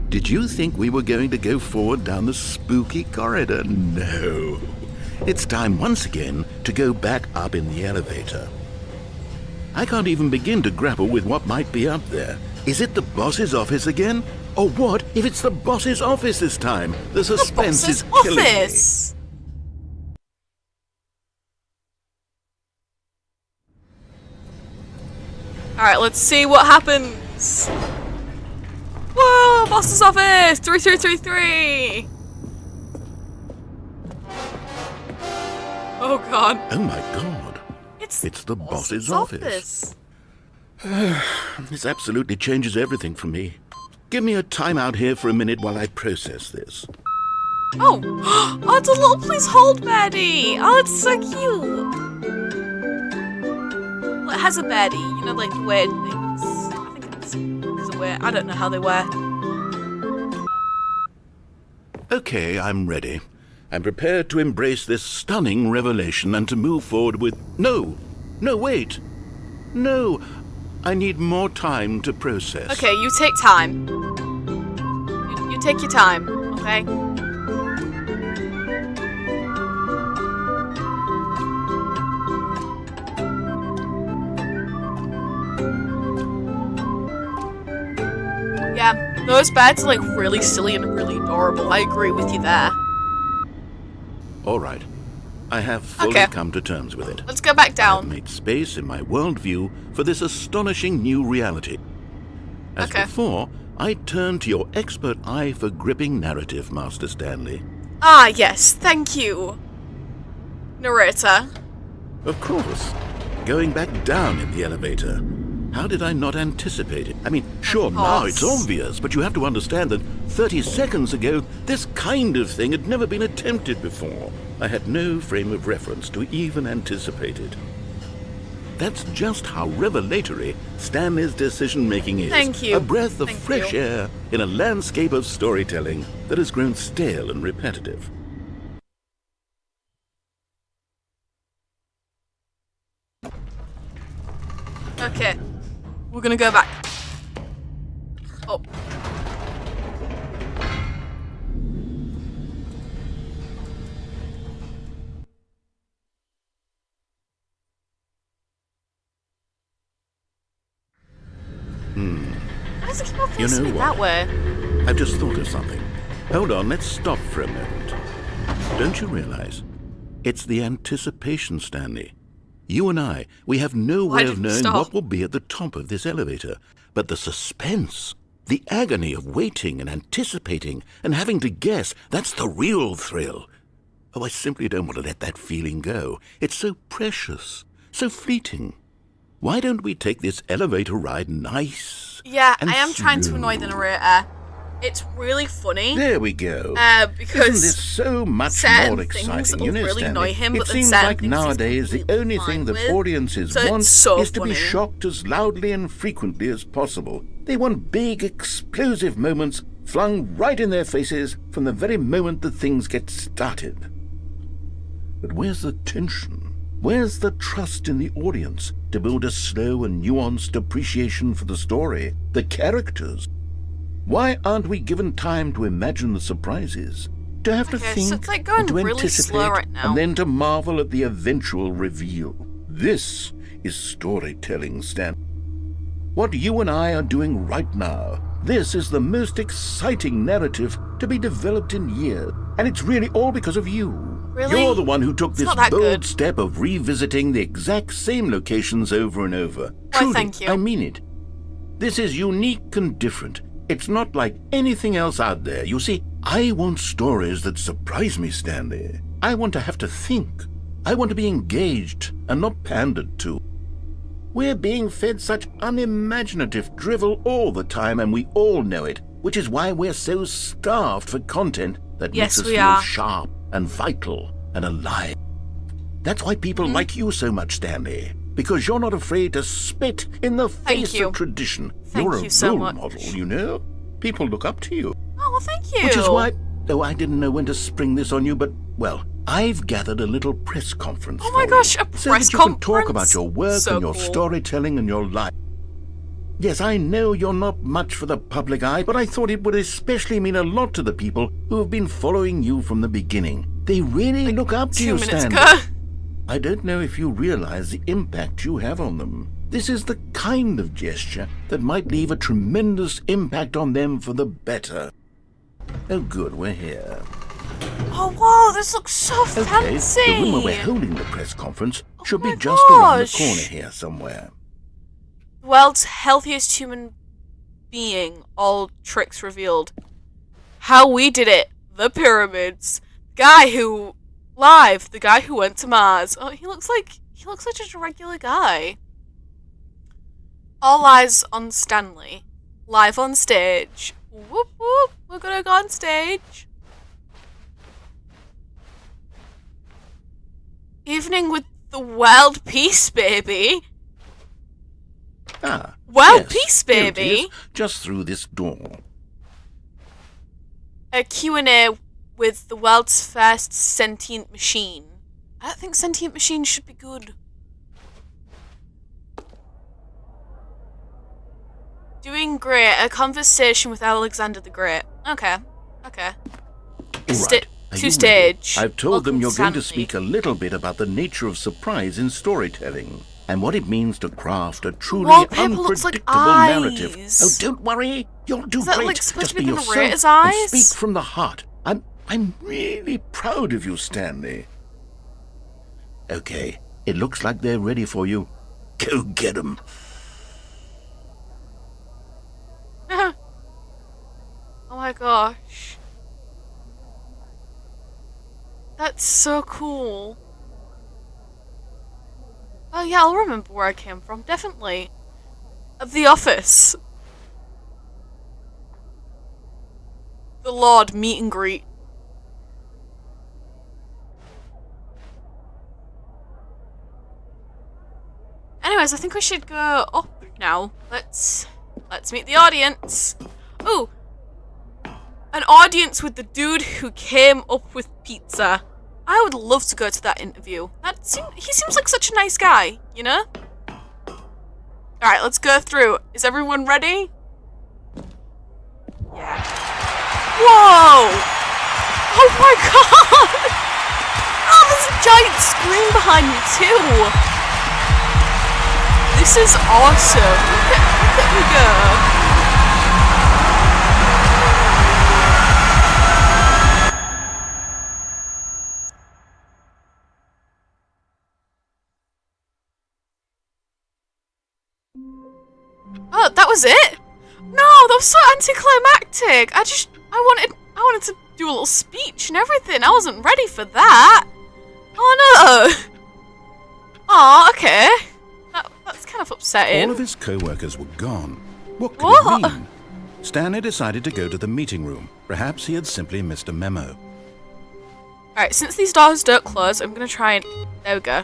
Did you think we were going to go forward down the spooky corridor? No. It's time once again to go back up in the elevator. I can't even begin to grapple with what might be up there. Is it the boss's office again? Or what if it's the boss's office this time? The suspense is killing me. Alright, let's see what happens. Whoa, boss's office! 3333! Oh god. Oh my god. It's the boss's office. This absolutely changes everything for me. Give me a timeout here for a minute while I process this. Oh! Oh, it's a little please hold baddie! Oh, it's so cute! Well, it has a baddie, you know, like the weird things. I think it's because of weird. I don't know how they wear. Okay, I'm ready. I'm prepared to embrace this stunning revelation and to move forward with... No, wait. No, I need more time to process. Okay, you take time. You take your time, okay? Yeah, those beds are like really silly and really adorable. I agree with you there. All right. I have fully come to terms with it. Let's go back I down. have made space in my worldview for this astonishing new reality. As before, I turn to your expert eye for gripping narrative, Master Stanley. Ah, yes, thank you, narrator. Of course. Going back down in the elevator. How did I not anticipate it? I mean, sure, now it's obvious, but you have to understand that 30 seconds ago, this kind of thing had never been attempted before. I had no frame of reference to even anticipate it. That's just how revelatory Stanley's decision-making is. Thank you. A breath of fresh air in a landscape of storytelling that has grown stale and repetitive. Okay, we're gonna go back. Oh. Why does it keep on facing me that way? I've just thought of something. Hold on, let's stop for a moment. Don't you realize? It's the anticipation, Stanley. You and I, we have no way of knowing what will be at the top of this elevator. But the suspense, the agony of waiting and anticipating and having to guess, that's the real thrill. Oh, I simply don't want to let that feeling go. It's so precious, so fleeting. Why don't we take this elevator ride nice? Yeah, I am trying to annoy the narrator. It's really funny. There we go. Because isn't this so much more exciting? You know, really annoy him, it but seems like nowadays the only thing that audiences want is to be shocked as loudly and frequently as possible. They want big, explosive moments flung right in their faces from the very moment that things get started. But where's the tension? Where's the trust in the audience to build a slow and nuanced appreciation for the story, the characters? Why aren't we given time to imagine the surprises, To have to Okay, think, so it's like going and to really anticipate, slow right now. and then to marvel at the eventual reveal. This is storytelling, Stan. What you and I are doing right now, this is the most exciting narrative to be developed in years. And it's really all because of you. Really? You're the one who took It's this not that bold good. step of revisiting the exact same locations over and over. Why, Truly, thank you. I mean it. This is unique and different. It's not like anything else out there. You see, I want stories that surprise me, Stanley. I want to have to think. I want to be engaged and not pandered to. We're being fed such unimaginative drivel all the time, and we all know it, which is why we're so starved for content that Yes, makes us we feel are. sharp and vital and alive. That's why people Mm-hmm. like you so much, Stanley, because you're not afraid to spit in the face you. of tradition. Thank You're a you so role much. model, you know? People look up to you. Oh, well, thank you. Which is why, though I didn't know when to spring this on you, but, well, I've gathered a little press conference Oh my for gosh, you, a so press that you can talk conference? about your work So and your cool. storytelling and your life. Yes, I know you're not much for the public eye, but I thought it would especially mean a lot to the people who have been following you from the beginning. They really look up to 2 you, minutes Stanley. ago. I don't know if you realize the impact you have on them. This is the kind of gesture that might leave a tremendous impact on them for the better. Oh, good, we're here. Oh, wow, this looks so Okay, fancy. the room where we're holding the press conference should my be just around the gosh. corner here somewhere. World's healthiest human being. All tricks revealed. How we did it. The pyramids. The guy who went to Mars. Oh, he looks like just a regular guy. All eyes on Stanley. Live on stage. Whoop whoop. We're gonna go on stage. Evening with the world peace, baby. Ah, Well, yes, peace, here it baby. is, just through this door. A Q&A with the world's first sentient machine. I don't think sentient machines should be good. Doing great. A conversation with Alexander the Great. Okay. Okay. All Sta- right, are to you stage. ready? I've told them Welcome, you're going to Stanley. speak a little bit about the nature of surprise in storytelling and what it means to craft a truly wallpaper looks like unpredictable narrative. eyes. Oh, don't worry, you'll do Is that, great. like, supposed Just to be be the yourself narrator's and eyes? speak from the heart. I'm really proud of you, Stanley. Okay, it looks like they're ready for you. Go get 'em. Oh my gosh. That's so cool. Oh yeah, I'll remember where I came from, definitely. The Office. The Lord meet and greet. Anyways, I think we should go up now. Let's meet the audience. Ooh, an audience with the dude who came up with pizza. I would love to go to that interview. He seems like such a nice guy, you know? Alright, let's go through. Is everyone ready? Yeah. Whoa! Oh my god! Oh, there's a giant screen behind me too! This is awesome. Look at me go. Oh, that was it? No, that was so anticlimactic. I wanted to do a little speech and everything. I wasn't ready for that. Oh no. Oh, okay. That's kind of upsetting. All of his co-workers were gone. What could What? it mean? Stanley decided to go to the meeting room. Perhaps he had simply missed a memo. Alright, since these doors don't close, I'm gonna try and... There we go.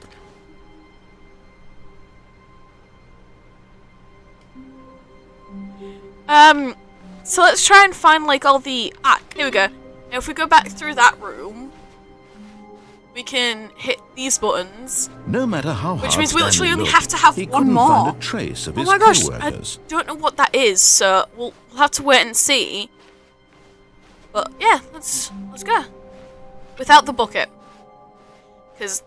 So let's try and find, like, all the... Ah, here we go. Now, if we go back through that room, we can hit these buttons. No matter how hard Which means we literally Stanley only looked, have to have he one couldn't more. find a trace of Oh his my gosh, co-workers. I don't know what that is, so we'll have to wait and see. But yeah, let's go. Without the bucket. Because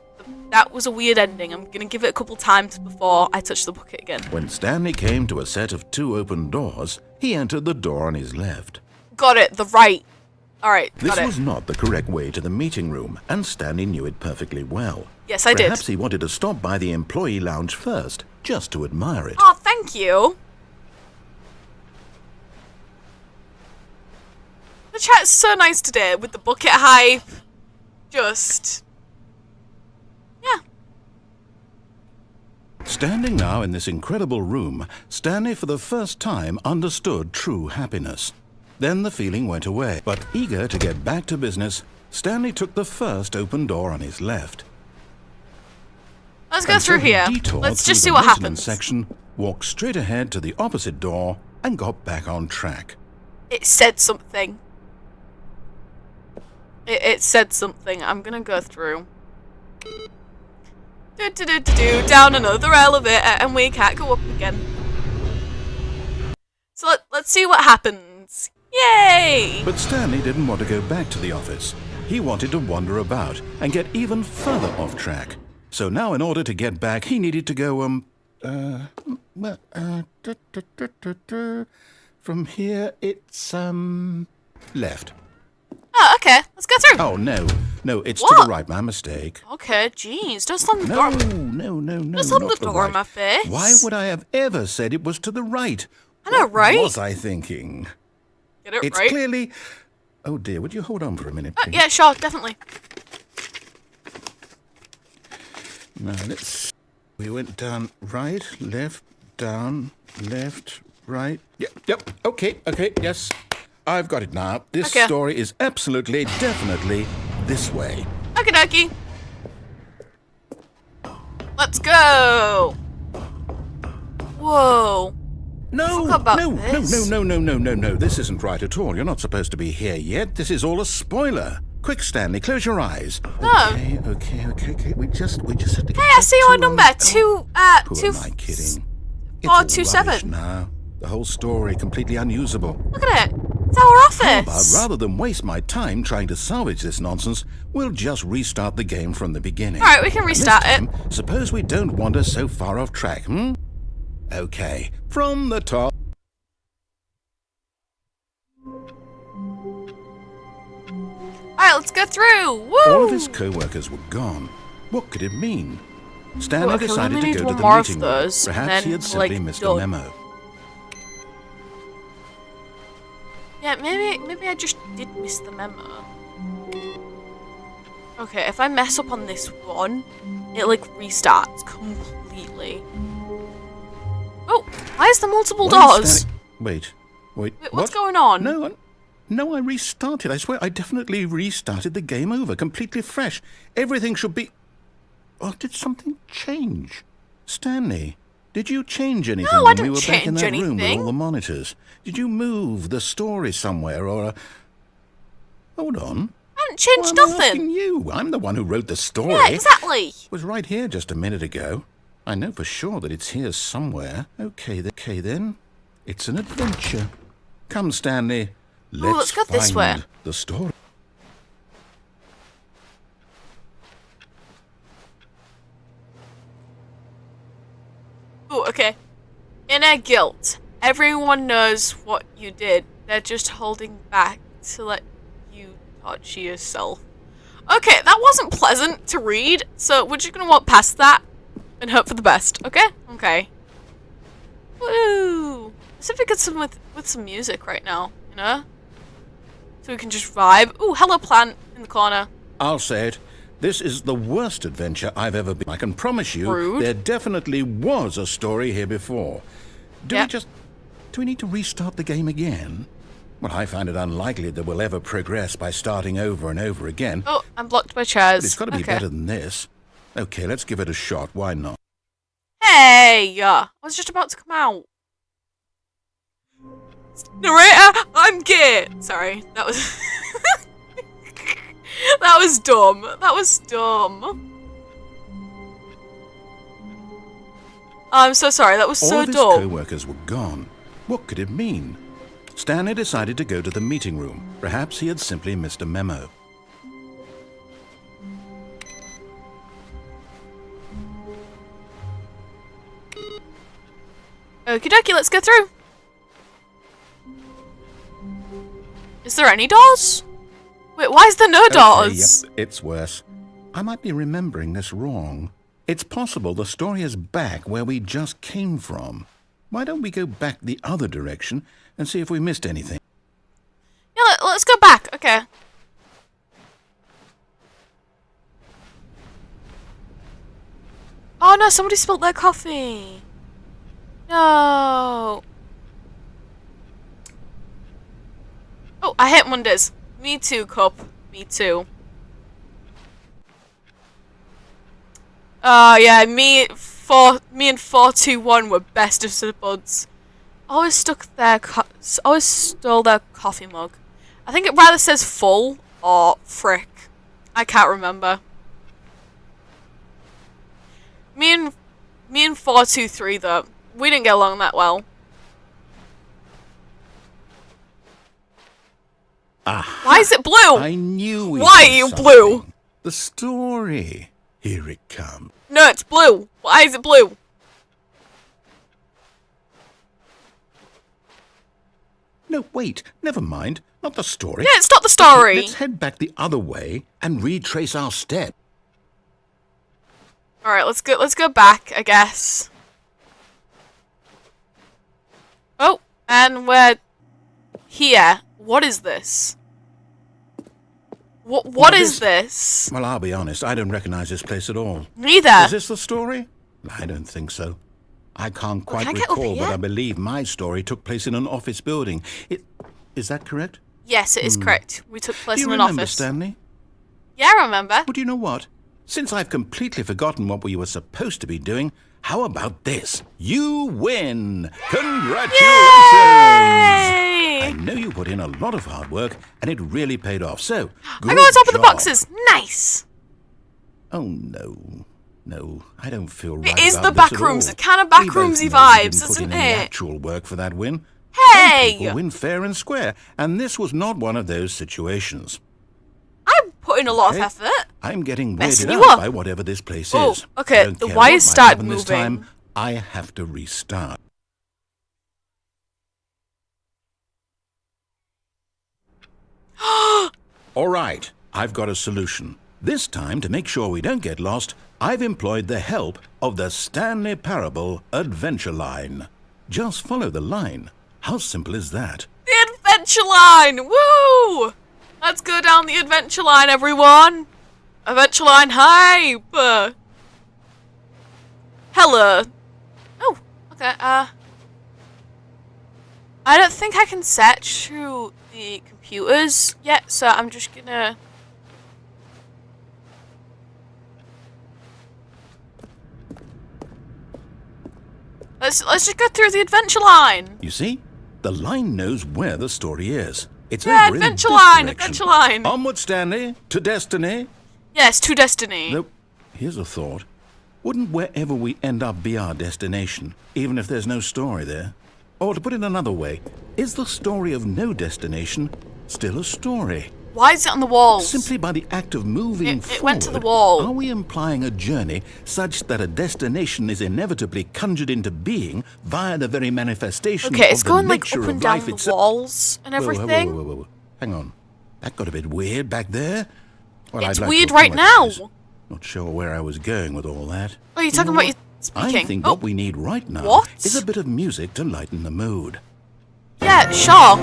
that was a weird ending. I'm going to give it a couple times before I touch the bucket again. When Stanley came to a set of 2 open doors, he entered the door on his left. Got it, the right. Alright, got This it. was not the correct way to the meeting room, and Stanley knew it perfectly well. Yes, I did. Perhaps he wanted to stop by the employee lounge first, just to admire it. Oh, thank you. The chat's so nice today with the bucket hype. Just... yeah. Standing now in this incredible room, Stanley for the first time understood true happiness. Then the feeling went away, but eager to get back to business, Stanley took the first open door on his left. Let's go through here. Let's just see what happens. Section, walked straight ahead to the opposite door, and got back on track. It said something. It said something. I'm gonna go through. Down another elevator, and we can't go up again. So let's see what happens. Yay! But Stanley didn't want to go back to the office. He wanted to wander about and get even further off track. So now in order to get back, he needed to go, from here it's, left. Oh, okay. Let's go through. Oh, no, it's to What? the right, my mistake. Okay, jeez. Don't slam the No, door. no, Don't slam not the door in right. my face. Why would I have ever said it was to the right? I know, right? What was I thinking? Get it It's right? clearly... Oh dear, would you hold on for a minute, please? Yeah, sure, definitely. Now, let's... We went down right, left, down, left, right. Yep, okay, yes. I've got it now. This Okay. story is absolutely, definitely this way. Okie dokie. Let's go. Whoa. No, Forgot about no, this. no. This isn't right at all. You're not supposed to be here yet. This is all a spoiler. Quick, Stanley, close your eyes. No. Okay. We just have to get Hey, I back see your to, number. Who Two. am I kidding? It's 427. all rubbish now. The whole story completely unusable. Look at it. It's our But office. rather than waste my time trying to salvage this nonsense, we'll just restart the game from the beginning. Alright, we can And this restart it. time, suppose we don't wander so far off track, Okay, from the top. Alright, let's go through. Woo! All of his co-workers were gone. What could it mean? Stanley Okay, we decided only to need go one to the more of meeting room. those, and Perhaps he then, had simply like, missed done. a memo. Yeah, maybe I just did miss the memo. Okay, if I mess up on this one, it like restarts completely. Oh, why is there multiple Why is doors? Stanley- Wait, Wait, what? what's going on? No, I restarted. I swear, I definitely restarted the game over, completely fresh. Everything should be... Oh, did something change? Stanley, did you change anything No, I when we didn't were back in that change room with all anything. the monitors? Did you move the story somewhere, or... Hold on. I haven't changed Why am I nothing. asking you? I'm the one who wrote the story. Yeah, exactly. It was right here just a minute ago. I know for sure that it's here somewhere. Okay, then. It's an adventure. Come, Stanley. let's go this way. find the story. Oh, okay. Inner guilt. Everyone knows what you did. They're just holding back to let you touch yourself. Okay, that wasn't pleasant to read, so we're just gonna walk past that and hope for the best, okay? Okay. Woo! Let's see if we get some with some music right now, you know? So we can just vibe. Ooh, hello plant in the corner. I'll say it. This is the worst adventure I've ever been. I can promise you Rude. there definitely was a story here before. Do we need to restart the game again? Well, I find it unlikely that we'll ever progress by starting over and over again. Oh, I'm blocked by chairs. But it's got to be better than this. Okay, let's give it a shot. Why not? Hey! I was just about to come out. Narrator, I'm gay! Sorry, that was... that was dumb. That was dumb. I'm so sorry, that was All so of his dumb. co-workers were gone. What could it mean? Stanley decided to go to the meeting room. Perhaps he had simply missed a memo. Okie dokie, let's go through. Is there any doors? Wait, why is there no doors? Yep, it's worse. I might be remembering this wrong. It's possible the story is back where we just came from. Why don't we go back the other direction and see if we missed anything? Yeah, let's go back. Okay. Oh no, somebody spilled their coffee. No. Oh, I hate Mondays. Me too, Cup. Me too. Yeah, me and 421 were best of the buds. Always always stole their coffee mug. I think it rather says full or frick. I can't remember. Me and 423 though, we didn't get along that well. Ah, why is it blue? I knew we Why had are you something. blue? The story. Here it comes. No, it's blue. Why is it blue? No, wait. Never mind. Not the story. Yeah, it's not the story. Let's head back the other way and retrace our steps. All right, let's go back, I guess. Oh, and we're here. What is this? What is this? Well, I'll be honest. I don't recognize this place at all. Neither. Is this the story? I don't think so. I can't quite can I get over recall, but here? I believe my story took place in an office building. Is that correct? Yes, it is correct. We took place Do you in an remember, office. Stanley? Yeah, I remember. Well, do you know what? Since I've completely forgotten what we were supposed to be doing, how about this? You win! Congratulations! Yay! I know you put in a lot of hard work, and it really paid off. So, good I got on top of the job. boxes. Nice. Oh no, no, I don't feel right. It is about the this back at rooms. all. It kind of We both backroomsy know we vibes, didn't put isn't in any it? actual work for that win. Hey! Some people win fair and square, and this was not one of those situations. I'm putting a lot of Okay. effort. I'm getting Messing weirded you out up. by whatever this place Oh, is. okay, I don't the care wires what might started happen this moving. time, I have to restart. All right, I've got a solution. This time, to make sure we don't get lost, I've employed the help of the Stanley Parable Adventure Line. Just follow the line. How simple is that? The adventure line! Woo! Let's go down the adventure line, everyone! Adventure line hype! Hello. Oh, okay, I don't think I can set to the computers yet, so I'm just gonna... Let's just go through the adventure line! You see? The line knows where the story is. It's Yeah, over adventure in this line, direction. adventure line! Onward, Stanley, to destiny. Yes, to Destiny. Nope. Here's a thought. Wouldn't wherever we end up be our destination, even if there's no story there? Or to put it another way, is the story of no destination still a story? Why is it on the walls? Simply by the act of moving It forward, went to the wall. are we implying a journey such that a destination is inevitably conjured into being via the very manifestation Okay, of it's the going like nature up of and down life the itself? walls and Whoa, whoa, whoa, everything. whoa, whoa, whoa. Hang on. That got a bit weird back there. Well, It's I'd like weird to right now. apologize. Not sure where I was going with all that. Oh, you're You talking know about what? your speaking. I think Oh, what we need right now What? is a bit of music to lighten the mood. yeah, sure.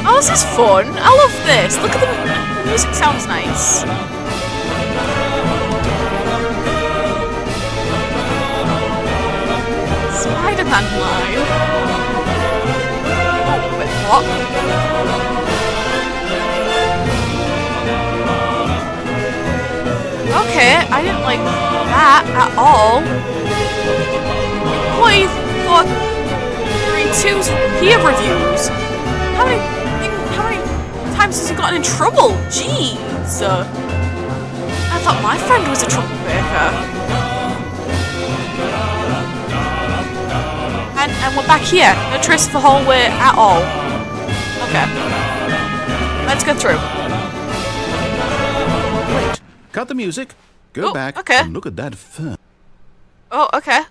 Oh, this is fun. I love this. Look at the music sounds nice. Spider-Man line. Oh, wait, what? Okay, I didn't like that at all. Employee 432's peer reviews. How many times has he gotten in trouble? Jeez. I thought my friend was a troublemaker. And we're back here. No trace of the hallway at all. Okay. Let's go through. Wait, cut the music. Go Oh, back okay. and look at that fern. Oh, okay.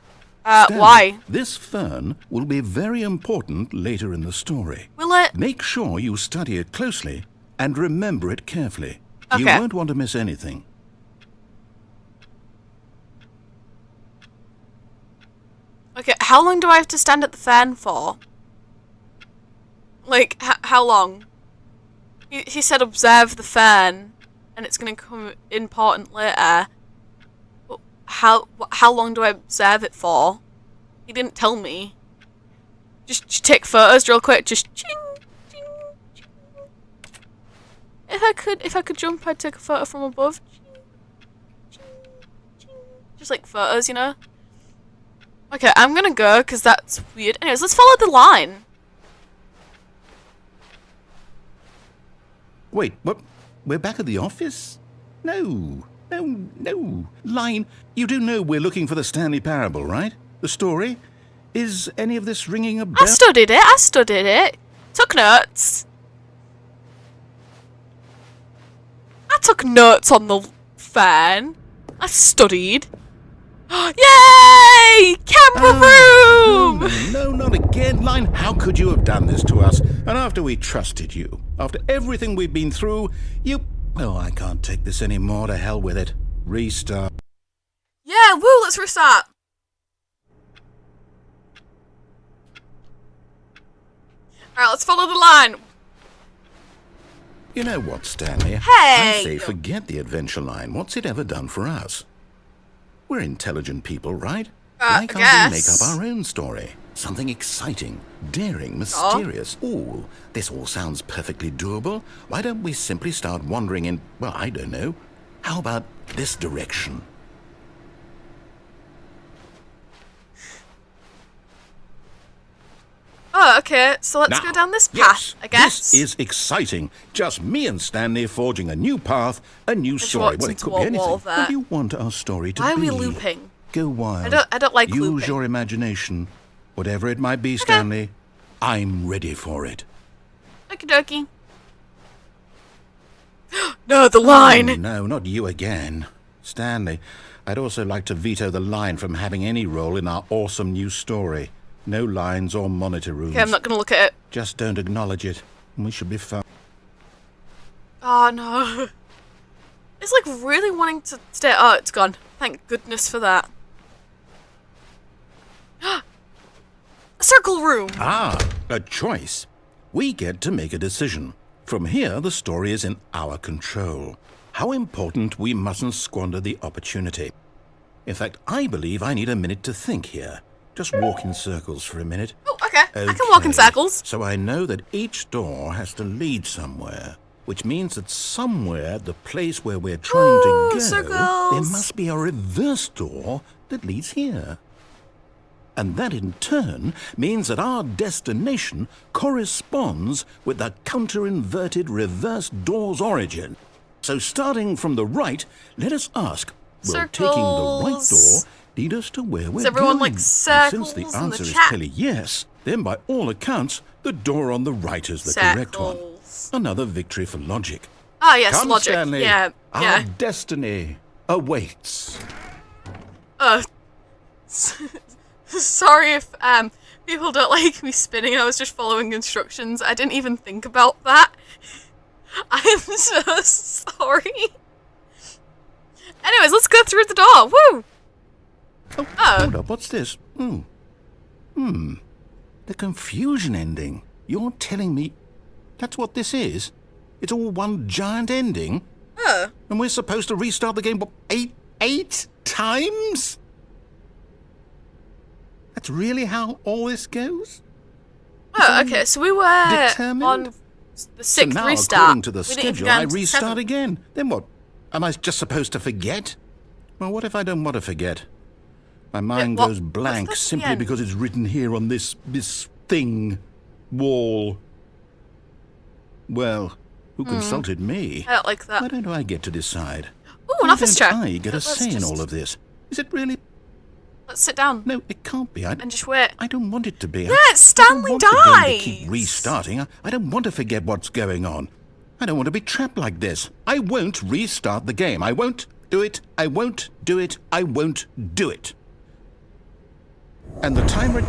Stanley, Why? This fern will be very important later in the story. Will it? Make sure you study it closely and remember it carefully. You Okay. won't want to miss anything. Okay, how long do I have to stand at the fan for? Like, how long? He said observe the fan, and it's gonna come important later. But how long do I observe it for? He didn't tell me. Just take photos real quick. Just ching, ching, ching. If I could jump, I'd take a photo from above. Ching, ching, ching. Just like photos, you know. Okay, I'm gonna go because that's weird. Anyways, let's follow the line. Wait, what? We're back at the office? No. Line, you do know we're looking for the Stanley Parable, right? The story? Is any of this ringing a bell? I studied it. Took notes. I took notes on the fan. I studied. Yay! Camera room! No, not again. Line, how could you have done this to us? And after we trusted you, after everything we've been through, you... Oh, I can't take this anymore. To hell with it. Restart. Yeah, woo, let's restart. Alright, let's follow the line. You know what, Stanley? Hey! I say forget the adventure line. What's it ever done for us? We're intelligent people, right? Why can't we make up our own story? Something exciting, daring, mysterious. Ooh, this all sounds perfectly doable. Why don't we simply start wandering in, well, I don't know. How about this direction? Oh, okay, so let's Now, go down this path, yes, I guess. This is exciting. Just me and Stanley forging a new path, a new story. walked Well, it into could a be anything. wall there. What do you want our story to Why are be? we looping? Go wild. I don't like Use looping. your imagination. Whatever it might be, Stanley, I'm ready for it. Okie dokie. No, the line! Oh, no, not you again. Stanley, I'd also like to veto the line from having any role in our awesome new story. No lines or monitor rooms. Okay, I'm not gonna look at it. Just don't acknowledge it, and we should be fine. Oh no. It's like really wanting to stay. Oh, it's gone. Thank goodness for that. A circle room! Ah, a choice. We get to make a decision. From here, the story is in our control. How important we mustn't squander the opportunity. In fact, I believe I need a minute to think here. Just walk in circles for a minute. Oh, okay. I can walk in circles. So I know that each door has to lead somewhere, which means that somewhere, the place where we're trying to go, circles. there must be a reverse door that leads here. And that in turn means that our destination corresponds with the counter-inverted reverse door's origin. So starting from the right, let us ask, will taking the right Circles. door lead us to where we're Does everyone going? like And circles since the in the answer is chat? clearly yes, then by all accounts, the door on the right is the correct one. Circles. Another victory for logic. Ah, yes, Come, logic. Stanley. Yeah, Our yeah. destiny awaits. Sorry if people don't like me spinning. I was just following instructions. I didn't even think about that. I am so sorry. Anyways, let's go through the door. Woo! Oh, hold up, what's this? The confusion ending. You're telling me that's what this is? It's all one giant ending? And we're supposed to restart the game, what, eight times? That's really how all this goes? Oh, okay, so we were Determined? on the So sixth now, restart. according to the We didn't schedule, go I into the restart seventh. again. Then what? Am I just supposed to forget? Well, what if I don't want to forget? My mind what- goes what's blank this simply again? because it's written here on this thing, wall. Well, who consulted me? I don't like that. Why don't I get to decide? Ooh, an Why office don't chair. I get a Let's say in just- all of this? Is it really? Let's sit down No, it can't be. and just wait. I don't want it to be. Yeah, Stanley I don't want the game to dies. keep restarting. I don't want to forget what's going on. I don't want to be trapped like this. I won't restart the game. I won't do it. I won't do it. I won't do it. And the timer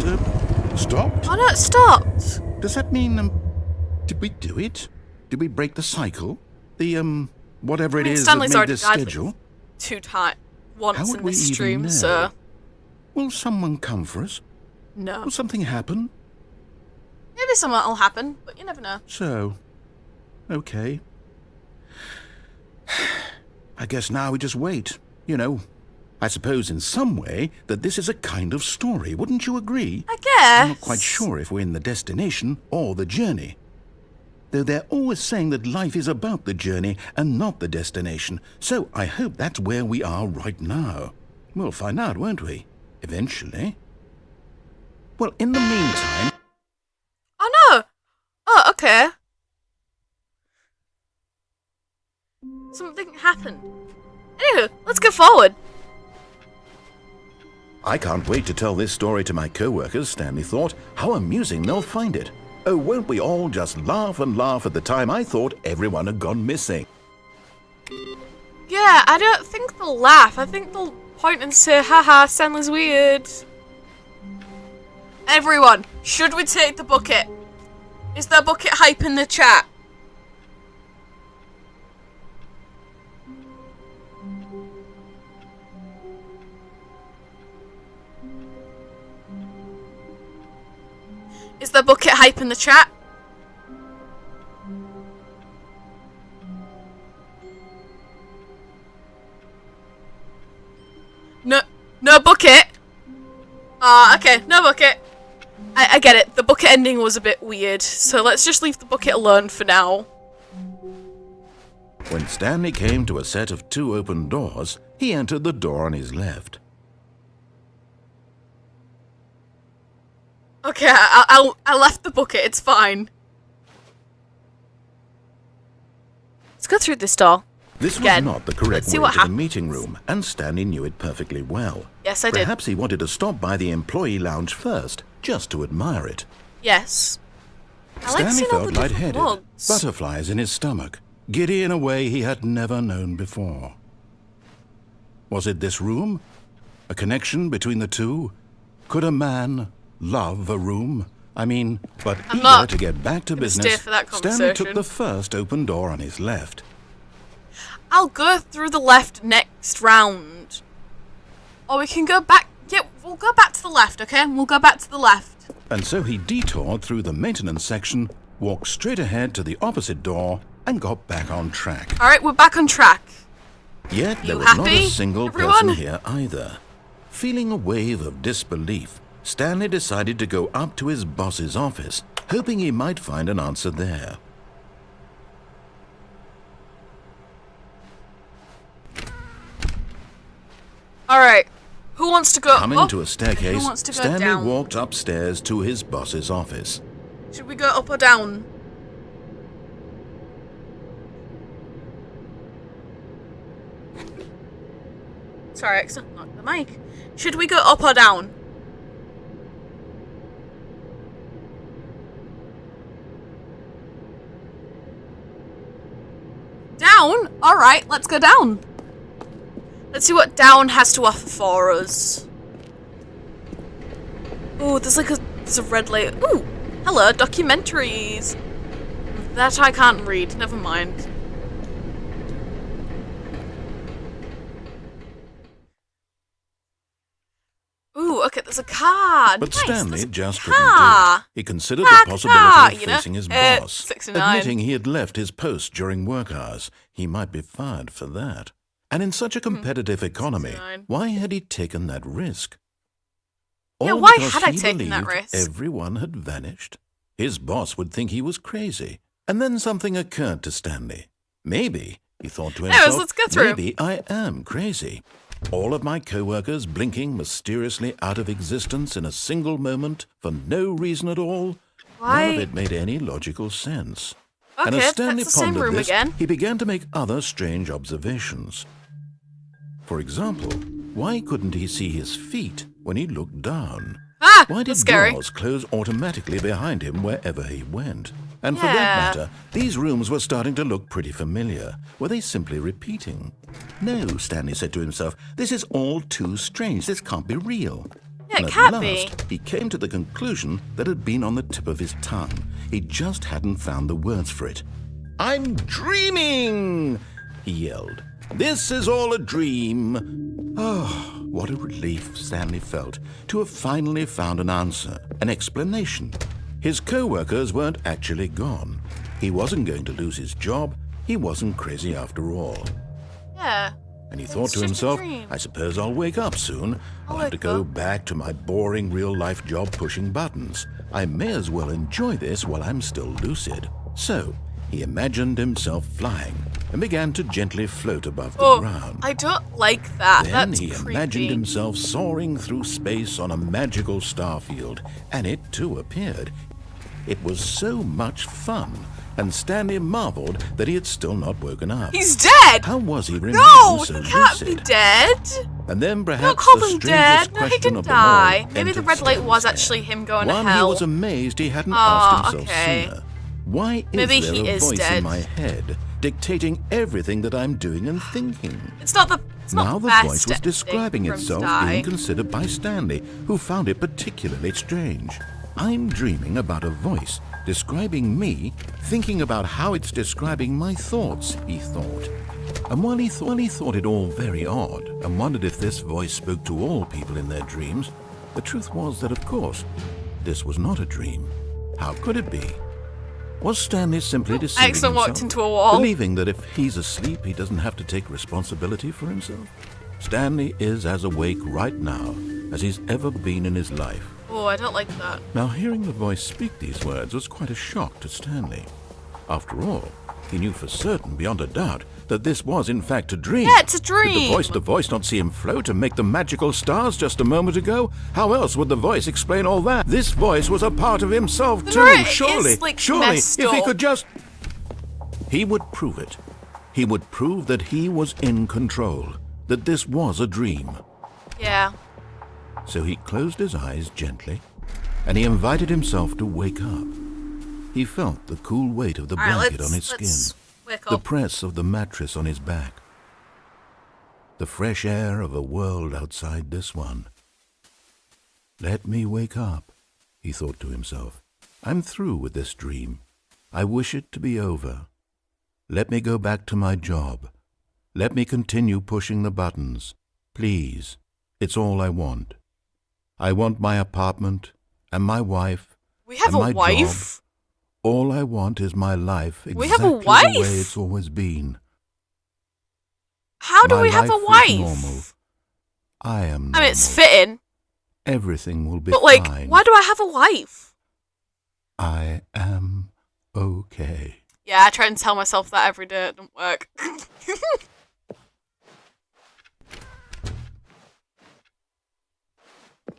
stopped? Oh no, it stopped. Does that mean, did we do it? Did we break the cycle? The, whatever it is Stanley's that made already this died schedule? like 2 times once How would in we this even stream, know? so Will someone come for us? no. Will something happen? Maybe something will happen, but you never know. So, okay. I guess now we just wait. You know, I suppose in some way that this is a kind of story, wouldn't you agree? I guess. I'm not quite sure if we're in the destination or the journey. Though they're always saying that life is about the journey and not the destination, so I hope that's where we are right now. We'll find out, won't we? Eventually. Well, in the meantime... Oh no! Oh, okay. Something happened. Anywho, let's go forward. I can't wait to tell this story to my co-workers, Stanley thought. How amusing they'll find it. Oh, won't we all just laugh and laugh at the time I thought everyone had gone missing? Yeah, I don't think they'll laugh. I think they'll point and say, haha, Stanley's weird. Everyone, should we take the bucket? Is there bucket hype in the chat? Is there bucket hype in the chat? No bucket. Okay, no bucket. I get it. The bucket ending was a bit weird, so let's just leave the bucket alone for now. When Stanley came to a set of 2 open doors, he entered the door on his left. Okay, I left the bucket. It's fine. Let's go through this door. This was Again. not the correct Let's see way what to the happens. meeting room, and Stanley knew it perfectly well. Yes, I did. Perhaps he wanted to stop by the employee lounge first, just to admire it. Yes. I like Stanley seeing all the felt different lightheaded, logs. butterflies in his stomach, giddy in a way he had never known before. Was it this room? A connection between the two? Could a man love a room? I mean, but I'm eager not to get back to gonna stay business, for that Stanley took conversation. the first open door on his left. I'll go through the left next round. Or we can go back. Yeah, we'll go back to the left, okay? We'll go back to the left. And so he detoured through the maintenance section, walked straight ahead to the opposite door, and got back on track. Alright, we're back on track. Yet there You was not happy, a single everyone? person here either. Feeling a wave of disbelief, Stanley decided to go up to his boss's office, hoping he might find an answer there. Alright. Who wants to go Coming up? to a Who staircase, wants to go Stanley down? walked upstairs to his boss's office. Should we go up or down? Sorry, I accidentally knocked the mic. Should we go up or down? Down? Alright, let's go down. Let's see what down has to offer for us. Ooh, there's a red light. Ooh, hello, documentaries. That I can't read, never mind. Ooh, okay, there's a car. But Nice, Stanley there's a just couldn't do car. it. He considered Car, the possibility car, of you know? facing his boss, 69. admitting he had left his post during work hours. He might be fired for that. And in such a competitive economy, 69. why had he taken that risk? Yeah, All why because had I he taken that believed risk? everyone had vanished. His boss would think he was crazy. And then something occurred to Stanley. Maybe, he thought to Anyways, himself, let's go through. maybe I am crazy. All of my co-workers blinking mysteriously out of existence in a single moment for no reason at all. Why? None of it made any logical sense. And Okay, as Stanley that's the same pondered room this, again. he began to make other strange observations. For example, why couldn't he see his feet when he looked down? Ah, Why did that's scary. doors close automatically behind him wherever he went? And for Yeah. that matter, these rooms were starting to look pretty familiar. Were they simply repeating? No, Stanley said to himself, this is all too strange. This can't be real. Yeah, it And can't at be. last, he came to the conclusion that had been on the tip of his tongue. He just hadn't found the words for it. I'm dreaming, he yelled. This is all a dream. Oh, what a relief Stanley felt to have finally found an answer, an explanation. His co-workers weren't actually gone. He wasn't going to lose his job. He wasn't crazy after all. Yeah. And he thought It's to just a himself, dream. I suppose I'll wake up soon. I'll have to wake go up. back to my boring real-life job pushing buttons. I may as well enjoy this while I'm still lucid. So, he imagined himself flying and began to gently float above the ground. I don't like that. Then That's he creepy. imagined himself soaring through space on a magical starfield, and it too appeared. It was so much fun, and Stanley marveled that he had still not woken up. He's dead! How was he remaining No, so he can't lucid? be dead. And then Don't perhaps call the him strangest dead. No, he question didn't of them all die. Maybe the entered red light was Stanley's head. actually him going One, to hell. he was amazed he hadn't Oh, asked himself okay. sooner. Why is Maybe there he a is voice dead. in my head dictating everything that I'm doing and thinking? It's not the. It's not Now the best voice was thing describing for him to itself die. being considered by Stanley, who found it particularly strange. I'm dreaming about a voice describing me, thinking about how it's describing my thoughts, he thought. And while he thought it all very odd, and wondered if this voice spoke to all people in their dreams, the truth was that, of course, this was not a dream. How could it be? Was Stanley simply deceiving Excellent himself, walked into a wall. believing that if he's asleep, he doesn't have to take responsibility for himself? Stanley is as awake right now as he's ever been in his life. Oh, I don't like that. Now, hearing the voice speak these words was quite a shock to Stanley. After all, he knew for certain, beyond a doubt, that this was in fact a dream. Yeah, it's a Did dream. the voice not see him float and make the magical stars just a moment ago? How else would the voice explain all that? This voice was a part of himself too, Right, surely. it's, like, Surely, messed if he up. could just... He would prove it. He would prove that he was in control, that this was a dream. Yeah. So he closed his eyes gently, and he invited himself to wake up. He felt the cool weight of the All right, blanket on his let's skin, wake the up. press of the mattress on his back, the fresh air of a world outside this one. Let me wake up, he thought to himself. I'm through with this dream. I wish it to be over. Let me go back to my job. Let me continue pushing the buttons. Please, it's all I want. I want my apartment and my wife We have and a my wife. job. All I want is my life exactly We have a the wife? way it's always been. How do My we have a life is wife? normal. I am normal. I mean, it's fitting, Everything will be but like, fine. why do I have a wife? I am okay. Yeah, I try and tell myself that every day. It doesn't work.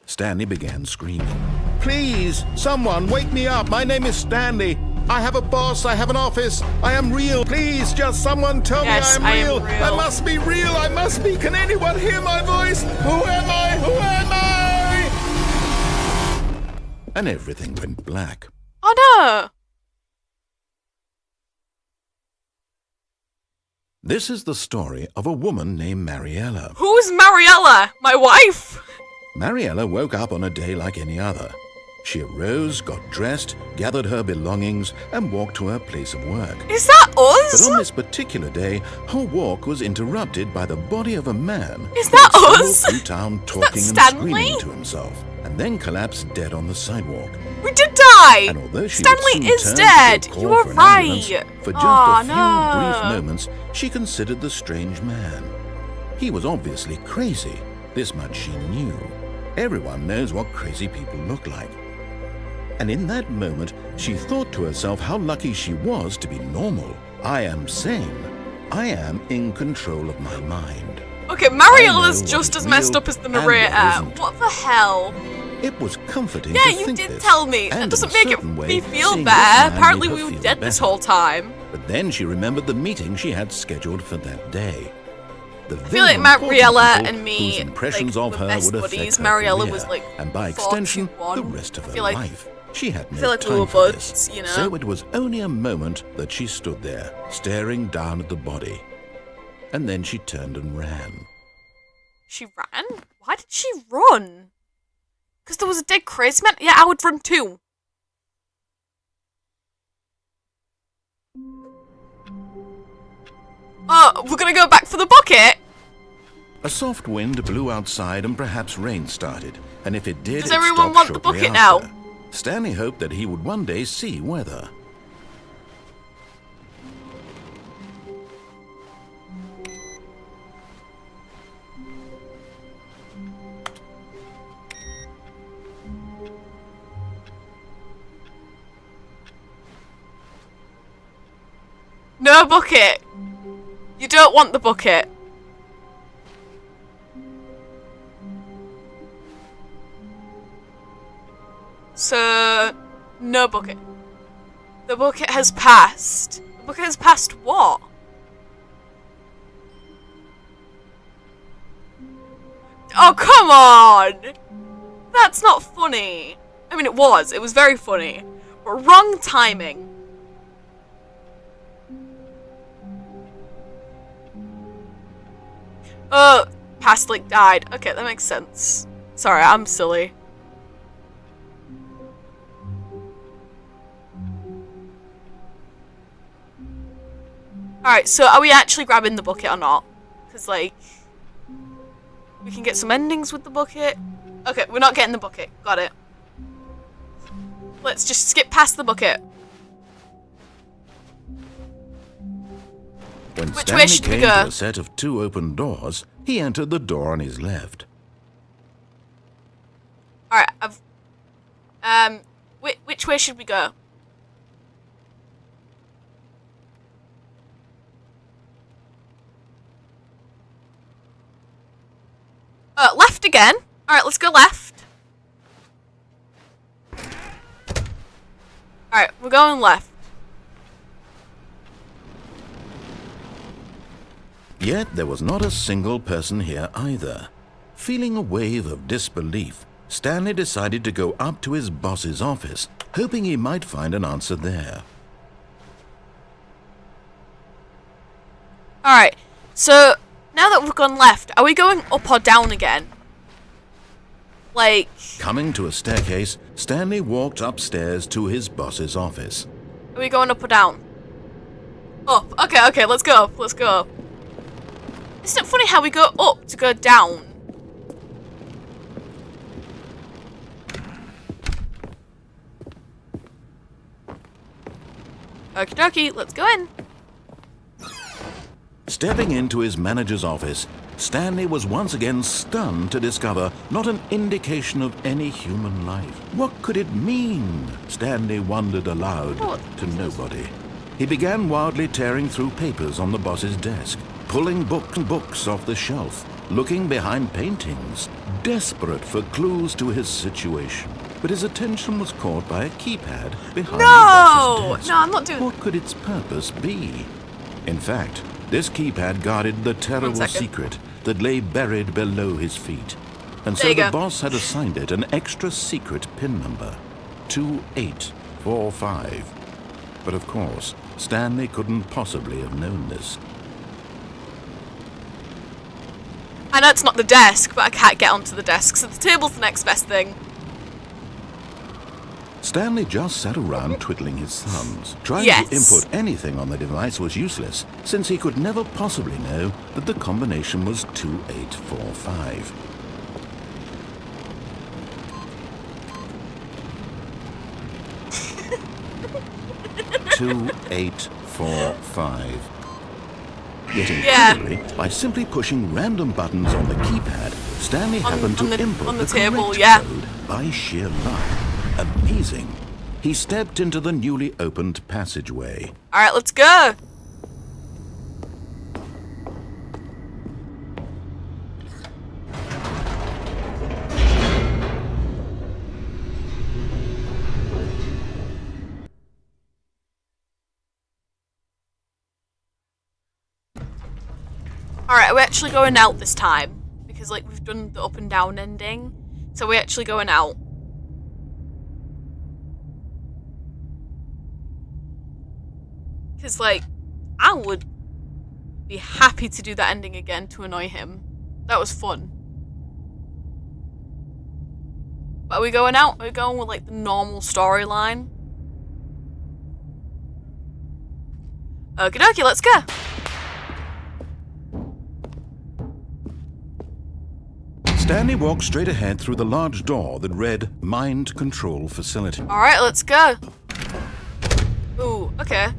Stanley began screaming. Please, someone, wake me up. My name is Stanley. I have a boss. I have an office. I am real. Please, just someone tell Yes, me I am real. real. I must be real. I must be. Can anyone hear my voice? Who am I? Who am I? And everything went black. Oh no! This is the story of a woman named Mariella. Who's Mariella? My wife? Mariella woke up on a day like any other. She arose, got dressed, gathered her belongings, and walked to her place of work. Is that But us? on this particular day, her walk was interrupted by the body of a man Is who that stumbled us? through town talking and Stanley? screaming to himself, and then collapsed dead on the sidewalk. We did die! And although she Stanley would soon is turn dead! to call You were for an ambulance, right! for just Aw, a few no. brief moments, she considered the strange man. He was obviously crazy. This much she knew. Everyone knows what crazy people look like. And in that moment, she thought to herself how lucky she was to be normal. I am sane. I am in control of my mind. Okay, I know Mariella's what just is as messed real up as the and what narrator. isn't. What the hell? It was comforting Yeah, to you think did this, tell me. That and doesn't in a make certain way, me feel seeing better. this man Apparently made we her were feel dead this better. whole time. But then she remembered the meeting she had scheduled for that day. the I feel very like important Mariella people and me, whose impressions like, of were her best would affect buddies. her Mariella career, was, like, and by 4, extension, 2, 1. the rest of I her feel like- life. She had I no feel like we time were for buds, this, you know? so it was only a moment that she stood there, staring down at the body. And then she turned and ran. She ran? Why did she run? Because there was a dead crazy man? Yeah, I would run too. We're gonna go back for the bucket? A soft wind blew outside and perhaps rain started, and if it did, Does it everyone stopped want the shortly bucket after. now? Stanley hoped that he would one day see weather. No bucket. You don't want the bucket. So, no bucket. The bucket has passed. The bucket has passed what? Oh, come on! That's not funny. I mean, it was. It was very funny. But wrong timing. Oh, past link died. Okay, that makes sense. Sorry, I'm silly. Alright, so are we actually grabbing the bucket or not? Because, like, we can get some endings with the bucket. Okay, we're not getting the bucket. Got it. Let's just skip past the bucket. When Which Stanley way should we came go? to a set of 2 open doors, he entered the door on his left. Alright, which way should we go? Left again. Alright, let's go left. Alright, we're going left. Yet there was not a single person here either. Feeling a wave of disbelief, Stanley decided to go up to his boss's office, hoping he might find an answer there. Alright, so now that we've gone left, are we going up or down again? Like, Coming to a staircase, Stanley walked upstairs to his boss's office. are we going up or down? Up. Okay, let's go up. Let's go up. Isn't it funny how we go up to go down? Okie dokie, let's go in. Stepping into his manager's office, Stanley was once again stunned to discover not an indication of any human life. What could it mean? Stanley wondered aloud to nobody. He began wildly tearing through papers on the boss's desk, pulling books off the shelf, looking behind paintings, desperate for clues to his situation. But his attention was caught by a keypad behind the boss's desk. No, I'm not doing. What could its purpose be? In fact, this keypad guarded the terrible second. secret that lay buried below his feet. And so There you the go. boss had assigned it an extra secret PIN number, 2845. But of course, Stanley couldn't possibly have known this. I know it's not the desk, but I can't get onto the desk, so the table's the next best thing. Stanley just sat around twiddling his thumbs. Trying Yes. to input anything on the device was useless, since he could never possibly know that the combination was 2845. Two, 845. Yet incredibly, by simply pushing random buttons on the keypad, Stanley happened on to the- input on the the table, correct yeah. code by sheer luck. Amazing. He stepped into the newly opened passageway. Alright, let's go. Alright, we're actually going out this time. Because, like, we've done the up and down ending. So we're actually going out. Because, like, I would be happy to do that ending again to annoy him. That was fun. But are we going out? Are we going with, like, the normal storyline? Okie dokie, let's go. Stanley walked straight ahead through the large door that read Mind Control Facility. Alright, let's go. Ooh, okay.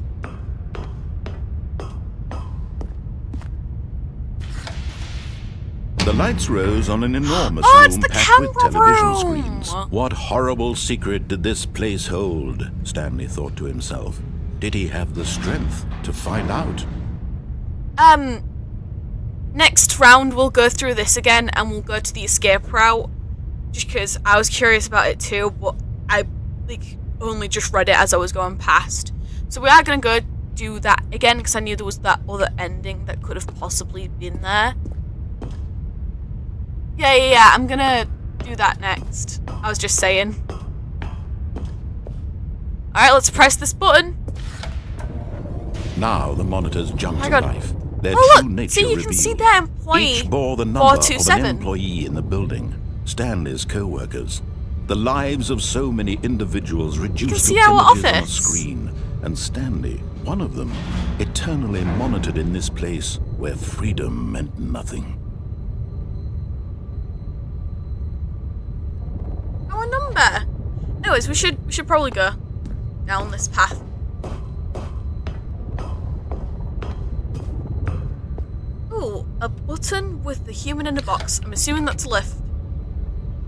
The lights rose on an enormous Oh, it's room the packed with camera television room! screens. What horrible secret did this place hold? Stanley thought to himself. Did he have the strength to find out? Next round we'll go through this again and we'll go to the escape route. Just because I was curious about it too, but I like only just read it as I was going past. So we are going to go do that again because I knew there was that other ending that could have possibly been there. Yeah, I'm going to do that next. I was just saying. Alright, let's press this button. Now the monitors jumped Oh to my God. life. Their Oh true look, nature see you revealed. can see their employee. Each bore the number of 427. an employee in the building. Stanley's co-workers. The lives of so many individuals reduced to see our images on a office. screen. And Stanley, one of them, eternally monitored in this place where freedom meant nothing. Our number. Anyways, we should probably go down this path. Ooh, a button with the human in a box. I'm assuming that's a lift.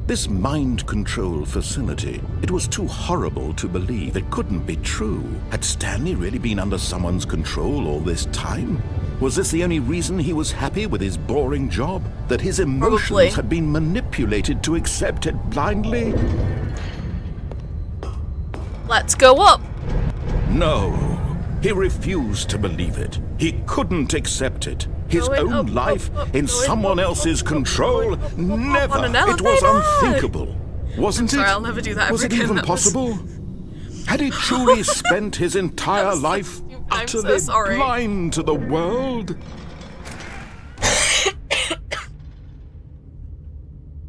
This mind control facility, it was too horrible to believe. It couldn't be true. Had Stanley really been under someone's control all this time? Was this the only reason he was happy with his boring job? That his emotions Probably. had been manipulated to accept it blindly? Let's go up. No. He refused to believe it. He couldn't accept it. His Going own up, life up, in going someone up, else's up, control? up, up, Never. on an It was elevator. unthinkable. Wasn't I'm sorry, it? I'll never do that Was ever it again. even That was- possible? Had he truly spent his entire was so life stupid. I'm so utterly sorry. blind to the world?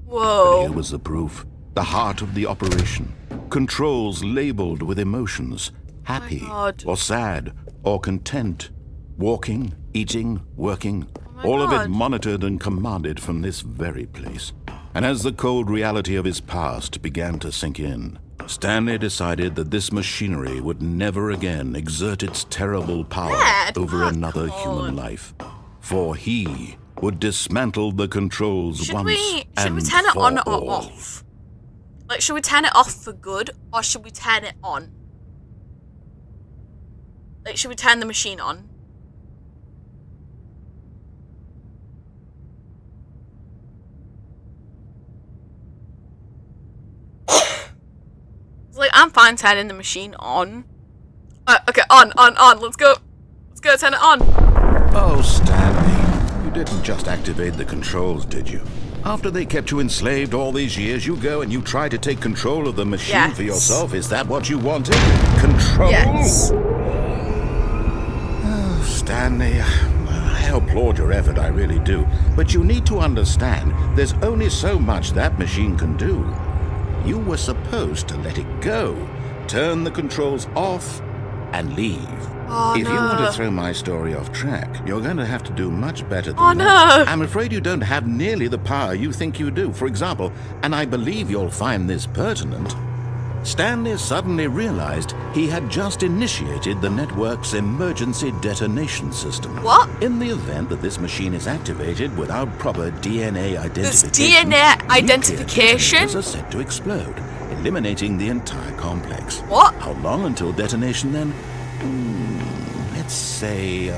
Whoa. Here was the proof. The heart of the operation. Controls labeled with emotions. Happy God. or sad or content. Walking, eating, working. my All of it God. monitored and commanded from this very place. And as the cold reality of his past began to sink in, Stanley decided that this machinery would never again exert its terrible power Dad, over oh, another come human on. life. For he would dismantle the controls Should once we and turn it for on or all. off? Like, should we turn it off for good or should we turn it on? Like, should we turn the machine on? It's like, I'm fine turning the machine on. Okay, on. Let's go. Let's go, turn it on. Oh, Stanley, you didn't just activate the controls, did you? After they kept you enslaved all these years, you go and you try to take control of the machine for Yes. yourself. Is that what you wanted? Control? Yes. Oh, Stanley, I applaud your effort, I really do. But you need to understand, there's only so much that machine can do. You were supposed to let it go, turn the controls off, and leave. Oh, If you want no. to throw my story off track, you're going to have to do much better than Oh, that. no. I'm afraid you don't have nearly the power you think you do. For example, and I believe you'll find this pertinent, Stanley suddenly realized he had just initiated the network's emergency detonation system. What? In the event that this machine is activated without proper DNA There's identification, DNA identification? nuclear detonators are set to explode, eliminating the entire complex. What? How long until detonation then? Let's say,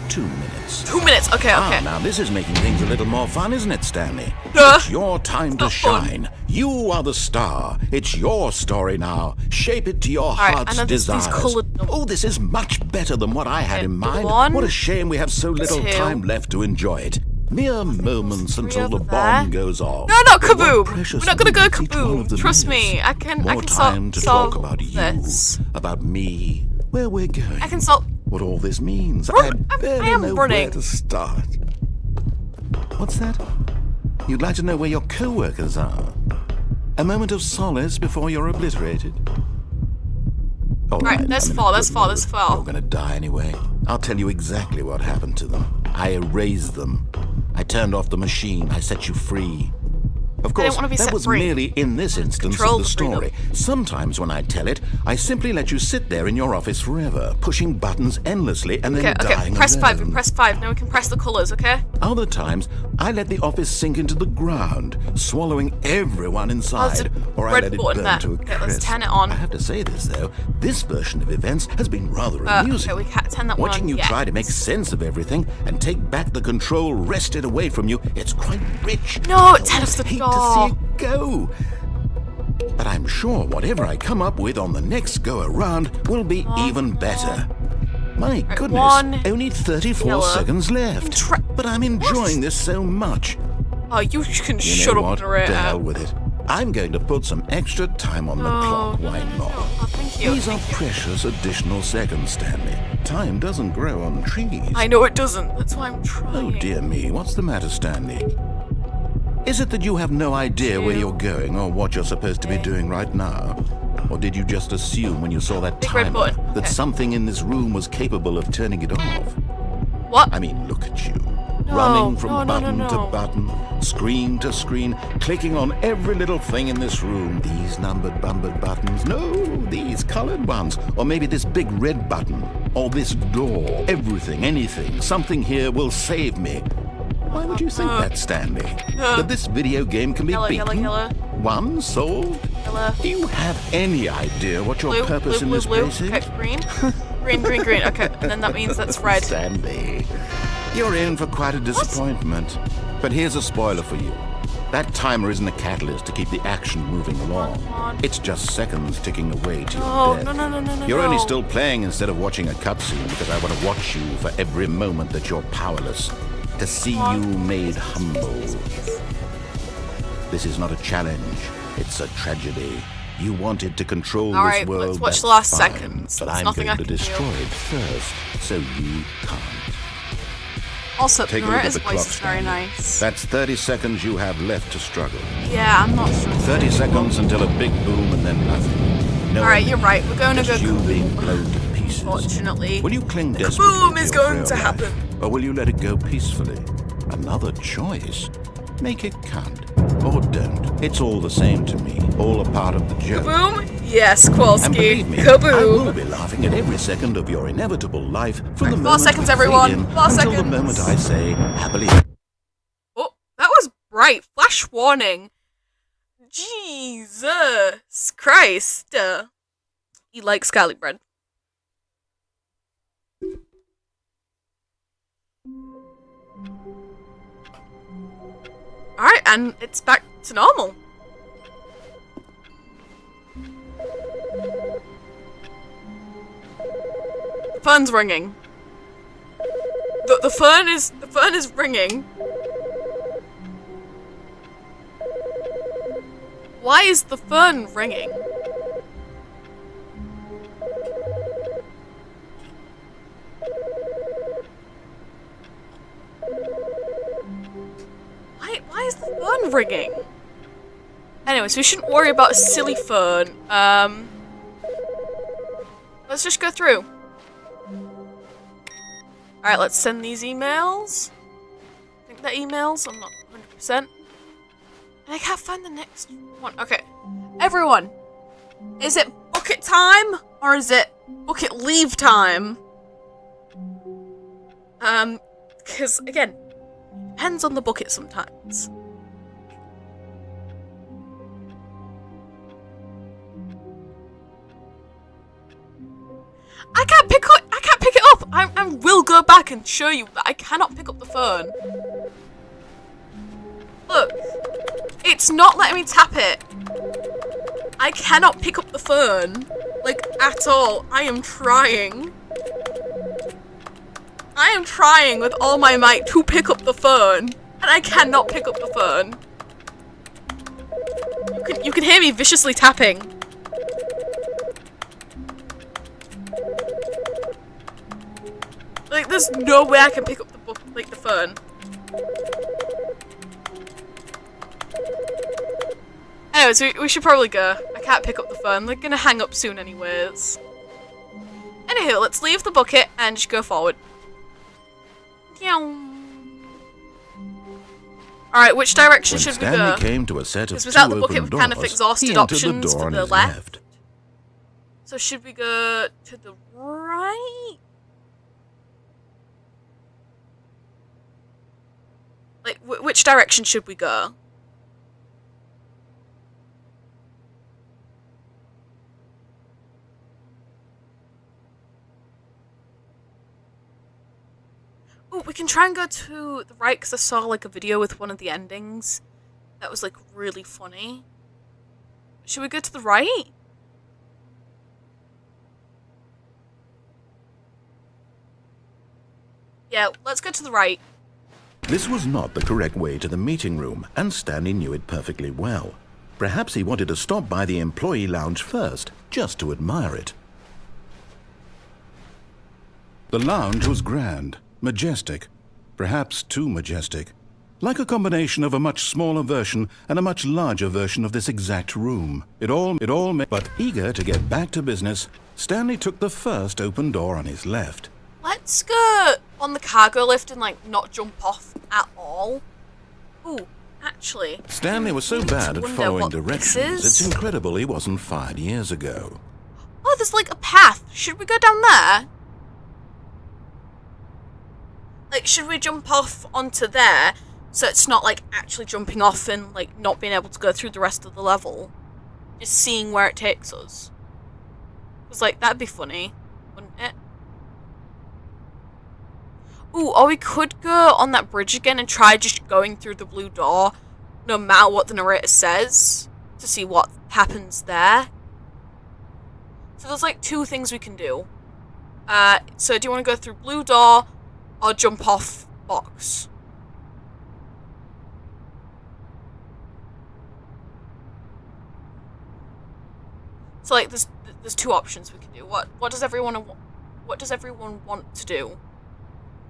2 minutes. 2 minutes. Okay, okay. Now this is making things a little more fun, isn't it, Stanley? Duh. It's your time to Not fun. shine. You are the star. It's your story now. Shape it to your right, heart's and then there's these desires. coloured Oh, this is much better than what I had Okay, in mind. 1, What a shame we have so little 2. time left to enjoy it. Mere moments until the over bomb there. goes off. No, not But what kaboom. precious We're not gonna go moments each one of kaboom. them Trust is. me. I can More time to solve talk about you, this. about me, where we're going. I can solve. What all this means. Run- I barely I am know running. where to start. What's that? You'd like to know where your co-workers are? A moment of solace before you're obliterated? All Right, that's I'm in a far, good that's far, mood. that's far. You're gonna die anyway. I'll tell you exactly what happened to them. I erased them. I turned off the machine. I set you free. Of course, want to be that set was free. merely in this instance control of the the freedom. story. Sometimes when I tell it, I simply let you sit there in your office forever, pushing buttons endlessly and then Okay, okay. dying Press 5. alone. Press 5. Now we can press the colours. Okay. Other times, I let the office sink into the ground, swallowing everyone inside, there's a or I red let it button burn there. to a Okay, let's crisp. turn it on. I have to say this, though. This version of events has been rather amusing. Okay, we can't turn that one Watching on you yet. try to make sense of everything and take back the control wrested away from you, it's quite rich. No, I tell us the hate door. to see it go. But I'm sure whatever I come up with on the next go-around will be even better. My goodness, 1 only 34 yellow. seconds left. But I'm enjoying this so much. Oh, you can You shut know up, what? narrator. To hell with it. I'm going to put some extra time on the clock. no, Why no, no, not? no. Oh, thank you. These are precious additional seconds, Stanley. Time doesn't grow on trees. I know it doesn't. That's why I'm trying. Oh dear me, what's the matter, Stanley? Is it that you have no idea where you're going or what you're supposed to be doing right now? Or did you just assume when you saw that Big red timer button. that Okay. something in this room was capable of turning it off? What? I mean, look at you. Running from no, button no. to button, screen to screen, clicking on every little thing in this room. These numbered buttons. No, these colored ones. Or maybe this big red button. Or this door. Everything, anything. Something here will save me. Why would you think that, Stanley? That this video game can be Yellow, beaten? yellow, yellow. One solved? Yellow. Do you have any idea what your Blue, purpose blue, in blue, this blue. place is? Okay, green. green. Okay, and then that means that's red. Stanley, you're in for quite a disappointment. But here's a spoiler for you. That timer isn't a catalyst to keep the action moving along. on. It's just seconds ticking away to No, your death. no, You're only no. still playing instead of watching a cutscene because I want to watch you for every moment that you're powerless. To see you made humble. This is not a challenge. It's a tragedy. You wanted to control All this right, world. let's watch that's the last fine, seconds. But There's I'm nothing going I to can do. destroy it first, so you can't. Also, Take the a look at narrator's the voice clock, is very Stanley. nice. That's 30 seconds you have left to struggle. Yeah, I'm not sure. 30 seconds until a big boom and then nothing. No All right, ending. you're right. We're going to go Just you being kaboom. blown to pieces. Unfortunately. Will you cling desperately kaboom to is your going frail to life, happen. or will you let it go peacefully? Another choice. Make it count. Or don't. It's all the same to me. All a part of the joke. Kaboom? Yes, And Kowalski. believe me, I will Kaboom. be laughing at every second of your inevitable life from the 4 moment seconds, we everyone. fade in 4 until the seconds. moment I say happily. Oh, that was bright. Flash warning. Jesus Christ. You like garlic bread. Alright, and it's back to normal. The phone's ringing. The phone is ringing. Why is the phone ringing? Why is the phone ringing? Anyways, we shouldn't worry about a silly phone. Let's just go through. Alright, let's send these emails. I think they're emails, I'm not 100%. And I can't find the next one. Okay. Everyone, is it bucket time or is it bucket leave time? Because again, depends on the bucket sometimes. I can't pick it up. I will go back and show you that I cannot pick up the phone. Look. It's not letting me tap it. I cannot pick up the phone. Like, at all. I am trying. I am trying with all my might to pick up the phone. And I cannot pick up the phone. You can hear me viciously tapping. Like, there's no way I can pick up the book, like, the phone. Anyways, we should probably go. I can't pick up the phone. They're gonna hang up soon anyways. Anywho, let's leave the bucket and just go forward. Alright, which direction should we go? Stanley came to a set of Because without two the bucket, open we've kind of doors, exhausted he entered the options door for on the his left. So should we go to the right? Like, which direction should we go? Oh, we can try and go to the right, because I saw, like, a video with one of the endings that was, like, really funny. Should we go to the right? Yeah, let's go to the right. This was not the correct way to the meeting room, and Stanley knew it perfectly well. Perhaps he wanted to stop by the employee lounge first, just to admire it. The lounge was grand, majestic, perhaps too majestic, like a combination of a much smaller version and a much larger version of this exact room. It all but eager to get back to business, Stanley took the first open door on his left. Let's go on the cargo lift and, like, not jump off at all. Ooh, actually. Stanley was so I bad at wonder following what this directions, is. it's incredible he wasn't fired years ago. Oh, there's, like, a path. Should we go down there? Like, should we jump off onto there so it's not, like, actually jumping off and, like, not being able to go through the rest of the level? Just seeing where it takes us. Because, like, that'd be funny, wouldn't it? Ooh, or we could go on that bridge again and try just going through the blue door, no matter what the narrator says, to see what happens there. So there's, like, two things we can do. So do you want to go through blue door or jump off box? So, like, there's two options we can do. What does everyone want to do?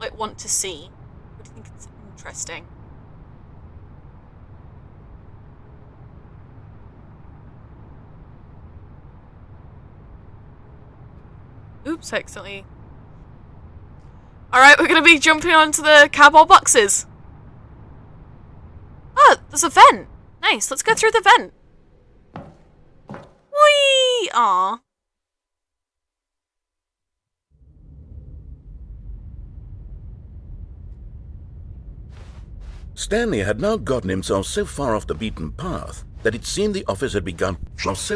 Like, want to see? What do you think is interesting? Oops, I accidentally. Alright, we're gonna be jumping onto the cardboard boxes. Oh, there's a vent. Nice, let's go through the vent. Whee! Aww. Stanley had now gotten himself so far off the beaten path that it seemed the office had begun. What is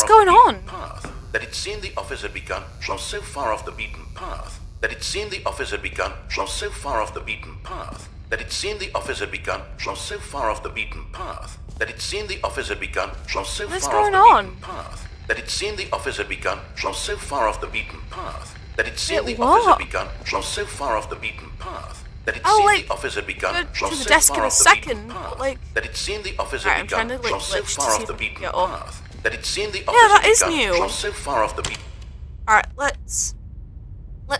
going on? That it seemed the office had begun from so far off the beaten path that it seemed the office had begun from so far off the beaten path that it seemed the office had begun from so far off the beaten path that it seemed the office had begun from so What's far off going the on? beaten path that it seemed the office had begun from so far off the beaten path that it seemed Wait, the office had what? begun from so far off the beaten path that it Oh, seemed like, the office had begun go from to the so desk far in a off the beaten second, path but, like- that it seemed the office Alright, had I'm begun trying to, like, from so glitch to far see off if the I can beaten get up. path that it seemed the Yeah, office that had is begun new. from so far off the beaten. Alright, let's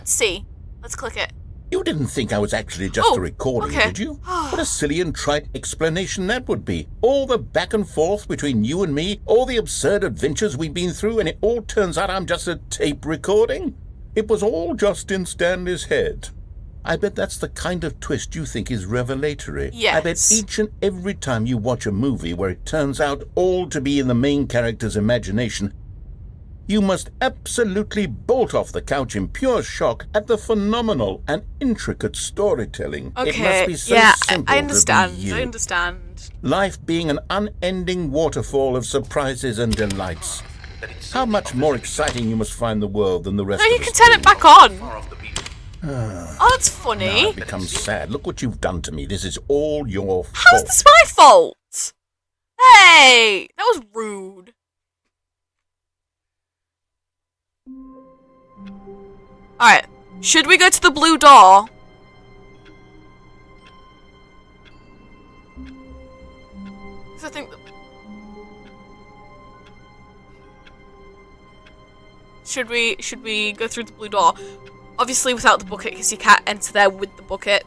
see. Let's click it. You didn't think I was actually just Oh, a recording, okay. did you? What a silly and trite explanation that would be. All the back and forth between you and me, all the absurd adventures we've been through, and it all turns out I'm just a tape recording? It was all just in Stanley's head. I bet that's the kind of twist you think is revelatory. Yes. I bet each and every time you watch a movie where it turns out all to be in the main character's imagination, you must absolutely bolt off the couch in pure shock at the phenomenal and intricate storytelling. Okay, It must be so yeah, simple I understand. to be you. I understand. Life being an unending waterfall of surprises and delights. How much more exciting you must find the world than the rest No, of you us can turn do. it back on. Oh, that's funny. Now it becomes sad. Look what you've done to me. This is all your fault. How is this my fault? Hey, that was rude. Alright, should we go to the blue door? Because I think... Should we go through the blue door? Obviously without the bucket, because you can't enter there with the bucket.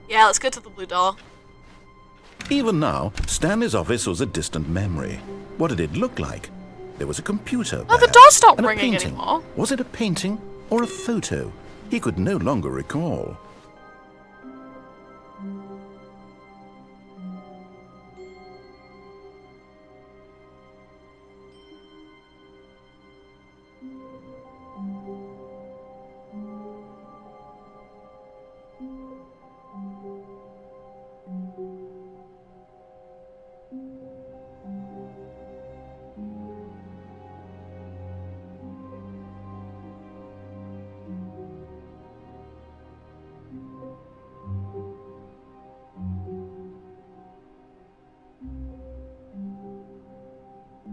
Yeah, let's go to the blue door. Even now, Stanley's office was a distant memory. What did it look like? There was a computer Oh, the there, door's not and a ringing painting. anymore. Was it a painting or a photo? He could no longer recall.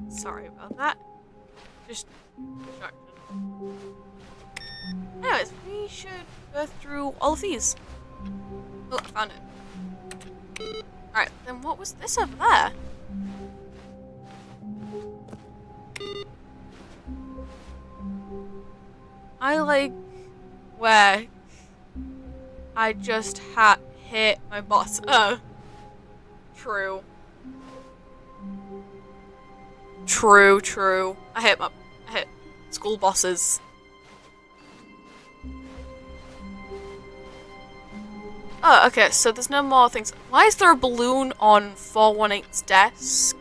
Sorry about that. Just distraction. Anyways, we should go through all of these. Oh, I found it. Alright, then what was this over there? I like where I just hit my boss. Oh. True. True. I hit school bosses. Oh, okay, so there's no more things. Why is there a balloon on 418's desk?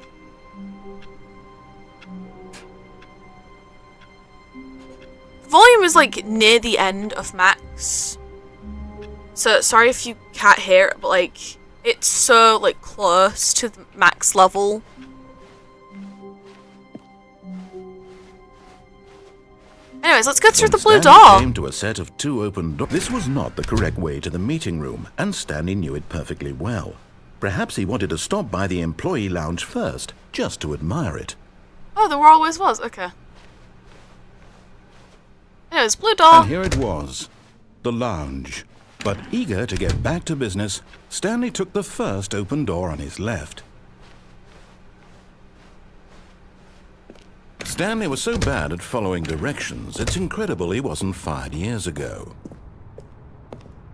Volume is like near the end of max. So sorry if you can't hear it, but like it's so like close to the max level. Anyways, let's go through the blue Stanley door. came to a set of 2 open doors. This was not the correct way to the meeting room, and Stanley knew it perfectly well. Perhaps he wanted to stop by the employee lounge first, just to admire it. Oh, there always was. Okay. Anyways, blue door. And here it was, the lounge. But eager to get back to business, Stanley took the first open door on his left. Stanley was so bad at following directions, it's incredible he wasn't fired years ago.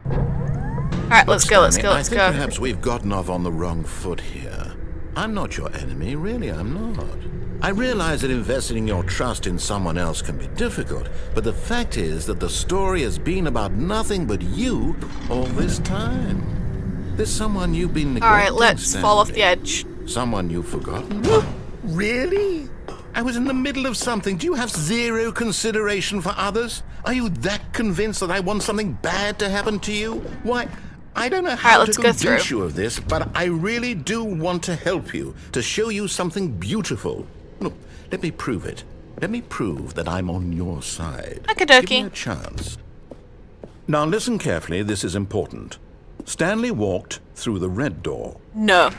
Alright, let's go. I think perhaps we've gotten off on the wrong foot here. I'm not your enemy, really I'm not. I realize that investing your trust in someone else can be difficult, but the fact is that the story has been about nothing but you all this time. There's someone you've been neglecting, Alright, let's Stanley. fall off the edge. Someone you've forgotten? Really? I was in the middle of something. Do you have zero consideration for others? Are you that convinced that I want something bad to happen to you? Why, I don't know how let's to go convince through. you of this, but I really do want to help you, to show you something beautiful. Look, let me prove it. Let me prove that I'm on your side. Okie Give me dokie. a chance. Now listen carefully, this is important. Stanley walked through the red door. No.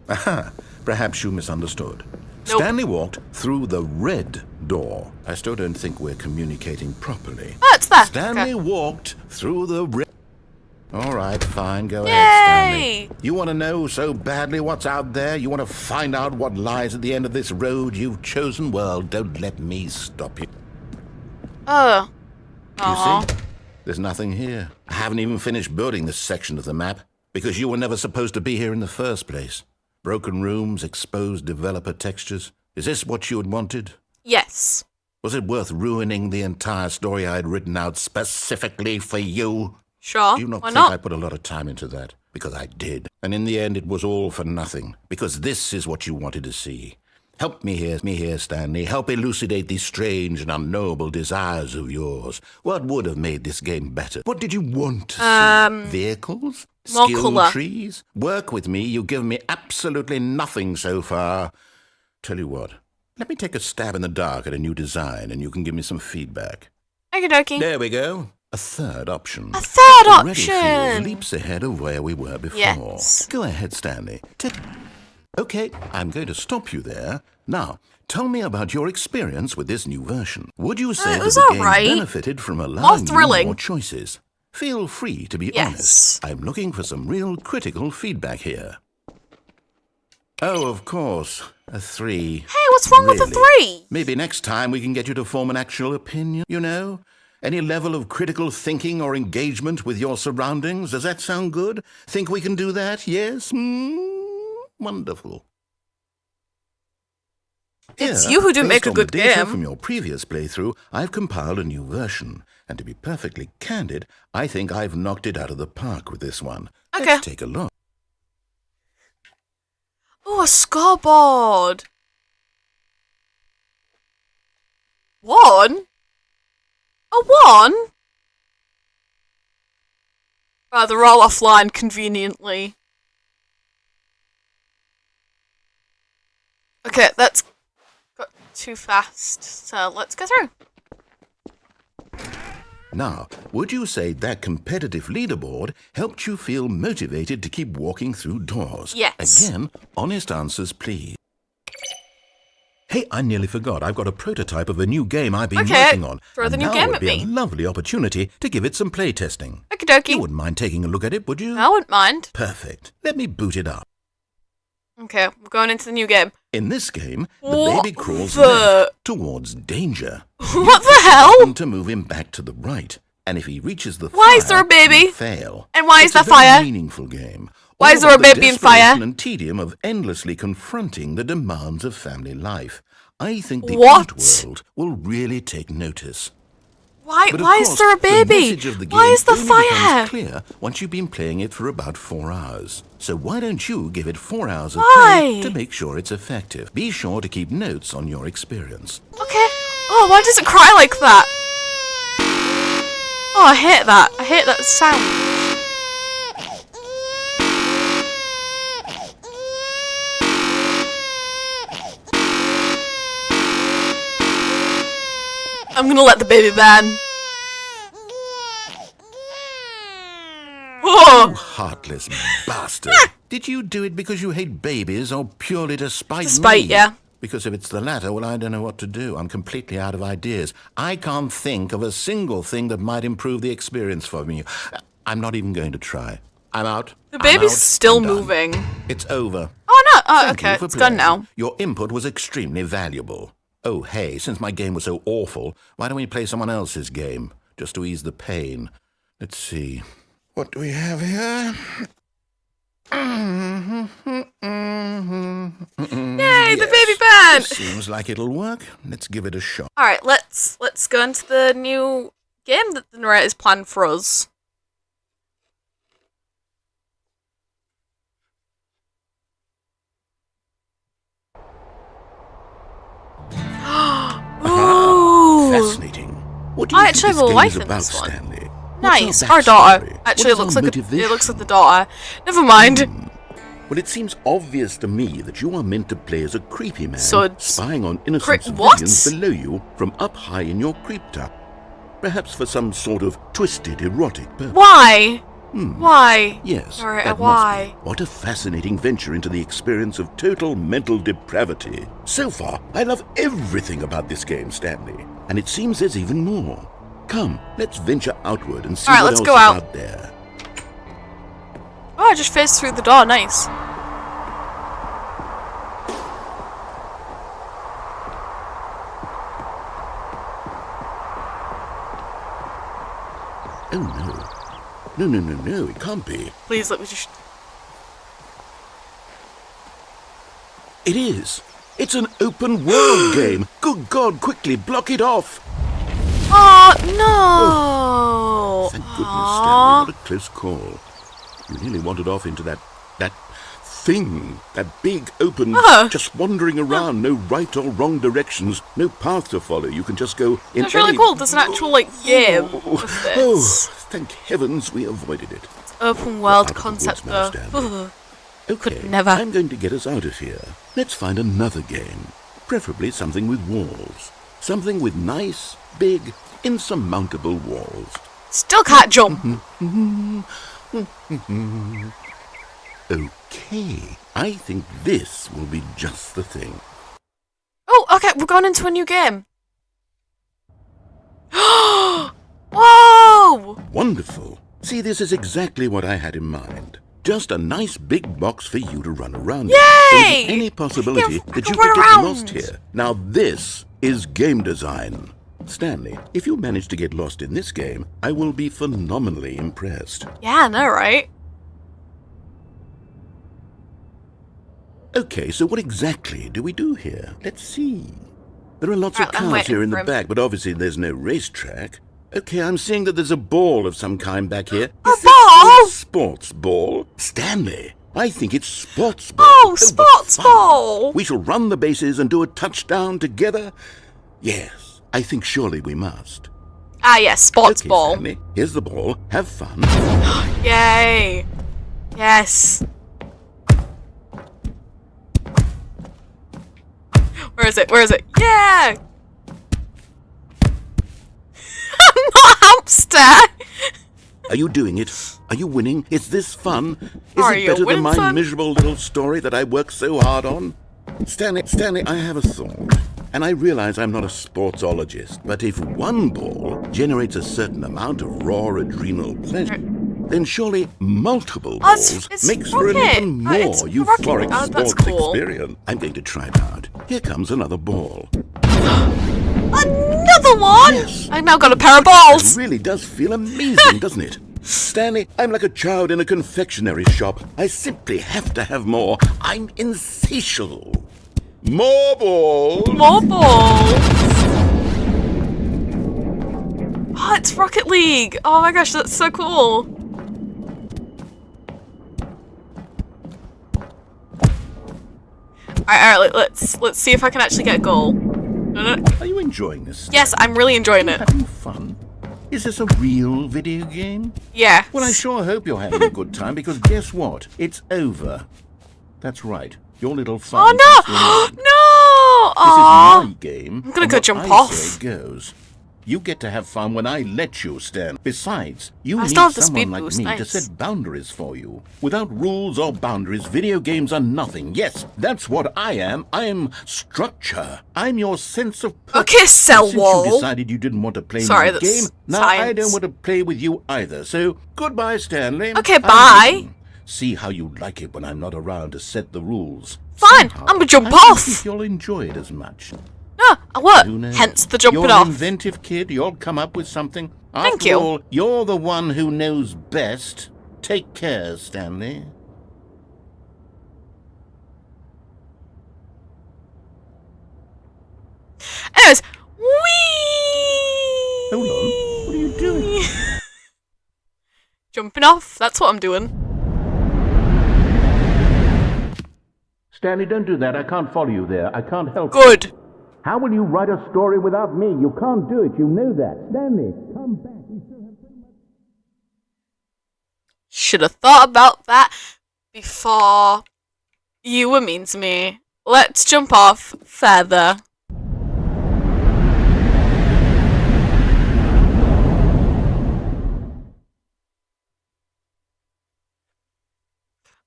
Aha, perhaps you misunderstood. Nope. Stanley walked through the red door. I still don't think we're communicating properly. Oh, it's there. Stanley Okay. walked through the red... All right, fine, go Yay! ahead, Stanley. You want to know so badly what's out there? You want to find out what lies at the end of this road you've chosen? Well, don't let me stop you. Oh. You see? There's nothing here. I haven't even finished building this section of the map, because you were never supposed to be here in the first place. Broken rooms, exposed developer textures. Is this what you had wanted? Yes. Was it worth ruining the entire story I had written out specifically for you? Sure. Do you not Why think not? I put a lot of time into that? Because I did. And in the end, it was all for nothing. Because this is what you wanted to see. Help me here, Stanley. Help elucidate these strange and unknowable desires of yours. What would have made this game better? What did you want to see? Vehicles? More Skill colour. trees? Work with me. You've given me absolutely nothing so far. Tell you what. Let me take a stab in the dark at a new design, and you can give me some feedback. Okie dokie. There we go. A third option. A third Already feels option! leaps ahead of where we were before. Yes. Go ahead, Stanley. Okay, I'm going to stop you there. Now, tell me about your experience with this new version. Would you say it that was the game alright. benefited from allowing you thrilling. more choices? Feel free to be Yes. honest. I'm looking for some real critical feedback here. Oh, of course. A 3. Hey, what's wrong with a Really? 3? Maybe next time we can get you to form an actual opinion, you know? Any level of critical thinking or engagement with your surroundings? Does that sound good? Think we can do that? Yes? Wonderful. It's Here, you who didn't based make a on the good data game. From your previous playthrough, I've compiled a new version. And to be perfectly candid, I think I've knocked it out of the park with this one. Okay. Let's take a look. Oh, a scoreboard. 1? A 1? Oh, they're all offline conveniently. Okay, that's got too fast, so let's go through. Now, would you say that competitive leaderboard helped you feel motivated to keep walking through doors? Yes. Again, honest answers, please. Hey, I nearly forgot. I've got a prototype of a new game I've been Okay, working on. throw the and new now game would at be me. a lovely opportunity to give it some play testing. Okie dokie. You wouldn't mind taking a look at it, would you? I wouldn't mind. Perfect. Let me boot it up. Okay, we're going into the new game. In this game, the What baby crawls the- left towards danger. What the hell? To move him back to the right. And if he reaches the Why fire, is there a baby? he'll fail. And why is It's there a very fire? meaningful game. Why All is there a about the baby in fire? desperation and tedium of endlessly confronting the demands of family life. I think the What? art world will really take notice. Why? But of Why is course, there a The baby? message of the game Why is there only fire? becomes clear once you've been playing it for about 4 hours. So why don't you give it 4 hours of play Why? to make sure it's effective? Be sure to keep notes on your experience. Okay. Oh, why does it cry like that? Oh, I hate that. I hate that sound. I'm gonna let the baby ban. Oh, Heartless bastard. Did you do it because you hate babies or purely to spite To spite, me? yeah. Because if it's the latter, well, I don't know what to do. I'm completely out of ideas. I can't think of a single thing that might improve the experience for me. I'm not even going to try. I'm out. the I'm baby's out. still I'm done. moving. It's over. Oh no. Oh, Thank you okay. for It's gone playing. now. Your input was extremely valuable. Oh, hey, since my game was so awful, why don't we play someone else's game, just to ease the pain? Let's see. What do we have here? Yay, the baby ban. Seems like it'll work. Let's give it a shot. All right, let's go into the new game that the narrator's planned for us. Ooh, Fascinating. What do you I think actually this have a game wife is in about, this one. Stanley? nice. What's Our daughter. backstory? Actually, it What looks is like our it looks like motivation? the daughter. Never mind. Well, it seems obvious to me that you are meant to play as a creepy man Suds. spying on innocent What? civilians below you from up high in your creep top. Perhaps for some sort of twisted erotic purpose. Why? Why? Yes, Alright, that why? must be. What a fascinating venture into the experience of total mental depravity. So far, I love everything about this game, Stanley. And it seems there's even more. Come, let's venture outward and see Alright, what let's else go is out. out there. Oh, I just phased through the door. Nice. Oh no. No, it can't be. Please let me just. It is. It's an open world game. Good God, quickly block it off. Oh no! Thank goodness, Stanley. What a close call. You nearly wandered off into that thing. That big, open, just wandering around, no right or wrong directions, no path to follow. You can just go in That's really cool. There's an actual, like, game of this. Oh, thank heavens we avoided it. Open world Out of the concept, woods now, though. Stanley. Okay, Could never. I'm going to get us out of here. Let's find another game. Preferably something with walls. Something with nice, big, insurmountable walls. Still can't jump. Okay, I think this will be just the thing. Oh, okay, we're going into a new game. Whoa! Wonderful. See, this is exactly what I had in mind. Just a nice big box for you to run around in. Yay! There isn't any possibility I that can you run could get around. lost here. Now this is game design. Stanley, if you manage to get lost in this game, I will be phenomenally impressed. Yeah, I know, right? Okay, so what exactly do we do here? Let's see. There are lots Right, of I'm cars waiting here in for the him. back, but obviously there's no racetrack. Okay, I'm seeing that there's a ball of some kind back here. A Is this ball? a sports ball? Stanley, I think it's sports ball. Oh, what sports fun. ball! We shall run the bases and do a touchdown together? Yes, I think surely we must. Ah, yes, sports Okay, ball. Stanley, here's the ball. Have fun. Yay! Yes. Where is it? Where is it? Yeah! I'm not a hamster! Are you doing it? Are you winning? Is this fun? Is Are it you better than winning, my son? miserable little story that I worked so hard on? Stanley, I have a thought. And I realize I'm not a sportsologist, but if one ball generates a certain amount of raw adrenal pleasure, then surely multiple Oh, it's- balls it's makes for an rocket. even Oh, more it's euphoric rocket. Oh, that's sports cool. experience. I'm going to try it out. Here comes another ball. Another one! Yes. I've now got a pair of It balls! really does feel amazing, doesn't it? Stanley, I'm like a child in a confectionery shop. I simply have to have more. I'm insatiable. More balls! More balls! Oh, it's Rocket League! Oh my gosh, that's so cool! Alright, let's see if I can actually get a goal. No. Are you enjoying this? Yes, I'm really enjoying it. Having fun? Is this a real video game? Yeah. Well, I sure hope you're having a good time, because guess what? It's over. That's right. Your little fun. Oh no! comes to an end. No! This Aww. is my game. I'm gonna and go what jump I off. say goes. You get to have fun when I let you, Stan. Besides, you I need still have the someone speed like boost, me to nice. set boundaries for you. Without rules or boundaries, video games are nothing. Yes, that's what I am. I'm structure. I'm your sense of purpose. Okay, cell Since wall. you decided you didn't want to play Sorry, my that's game, now I science. don't want to play with you either. So, goodbye, Stanley. Okay, I'm bye. leaving. See how you like it when I'm not around to set the rules. Fine, Somehow, I'm gonna jump I don't off. think you'll enjoy it as much. No, I won't. Who knows? Hence the jumping You're off. an inventive kid. You'll come up with something. Thank After you. all, you're the one who knows best. Take care, Stanley. Anyways, whee! Hold on. What are you doing? Jumping off. That's what I'm doing. Stanley, don't do that. I can't follow you there. I can't help you. Good. How will you write a story without me? You can't do it. You know that. Stanley, come back. We still have so much. Should have thought about that before you were mean to me. Let's jump off further.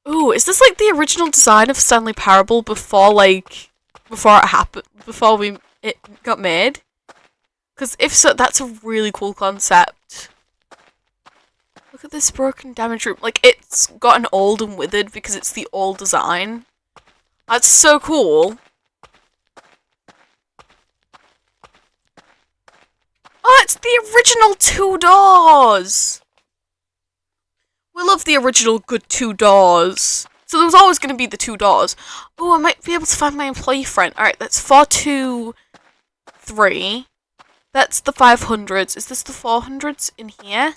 Ooh, is this like the original design of Stanley Parable before it happened, it got made? Because if so, that's a really cool concept. Look at this broken, damaged room. Like, it's gotten old and withered because it's the old design. That's so cool. Oh, it's the original 2 doors! We love the original good 2 doors. So there was always going to be the 2 doors. Oh, I might be able to find my employee friend. Alright, that's 423. That's the 500s. Is this the 400s in here?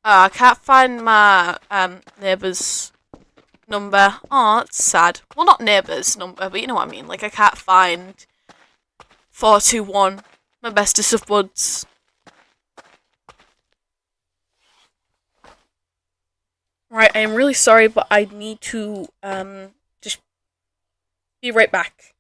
I can't find my neighbour's number. Oh, that's sad. Well, not neighbour's number, but you know what I mean. Like, I can't find 421, my bestest of buds. Right, I am really sorry, but I need to just be right back.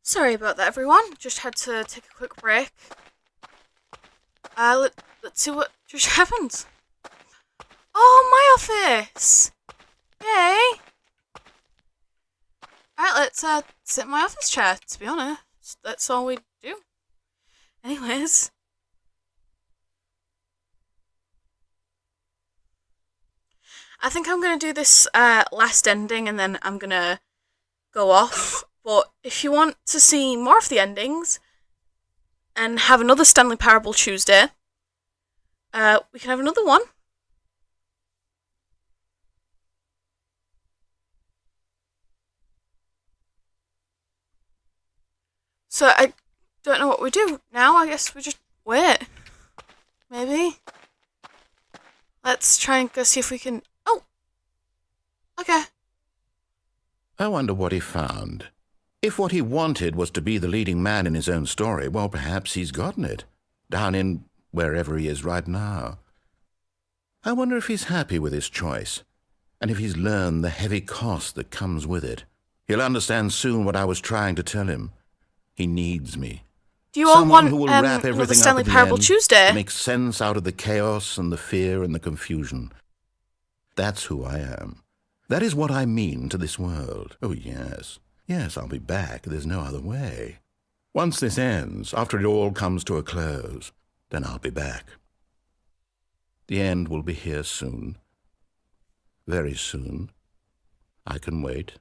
Sorry about that, everyone. Just had to take a quick break. Let's see what just happened. Oh, my office! Yay! Alright, let's sit in my office chair, to be honest. That's all we do. Anyways. I think I'm going to do this last ending and then I'm going to go off. But if you want to see more of the endings and have another Stanley Parable Tuesday, we can have another one. So I don't know what we do now. I guess we just wait. Maybe. Let's try and go see if we can... Oh! Okay. I wonder what he found. If what he wanted was to be the leading man in his own story, well, perhaps he's gotten it. Down in wherever he is right now. I wonder if he's happy with his choice, and if he's learned the heavy cost that comes with it. He'll understand soon what I was trying to tell him. He needs me. Do you all Someone want who will wrap another everything Stanley up at Parable the end, Tuesday? make sense out of the chaos and the fear and the confusion. That's who I am. That is what I mean to this world. Oh, yes. Yes, I'll be back. There's no other way. Once this ends, after it all comes to a close, then I'll be back. The end will be here soon. Very soon. I can wait.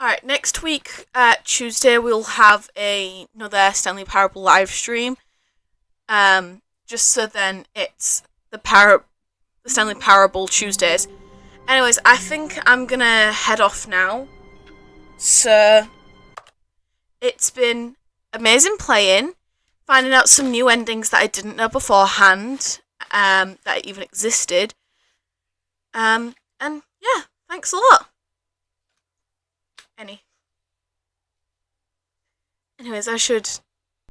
Alright, next week, Tuesday, we'll have another Stanley Parable live stream. Just so then it's the Stanley Parable Tuesdays. Anyways, I think I'm gonna head off now. So, it's been amazing playing, finding out some new endings that I didn't know beforehand, that even existed. And yeah, thanks a lot. Anyways, I should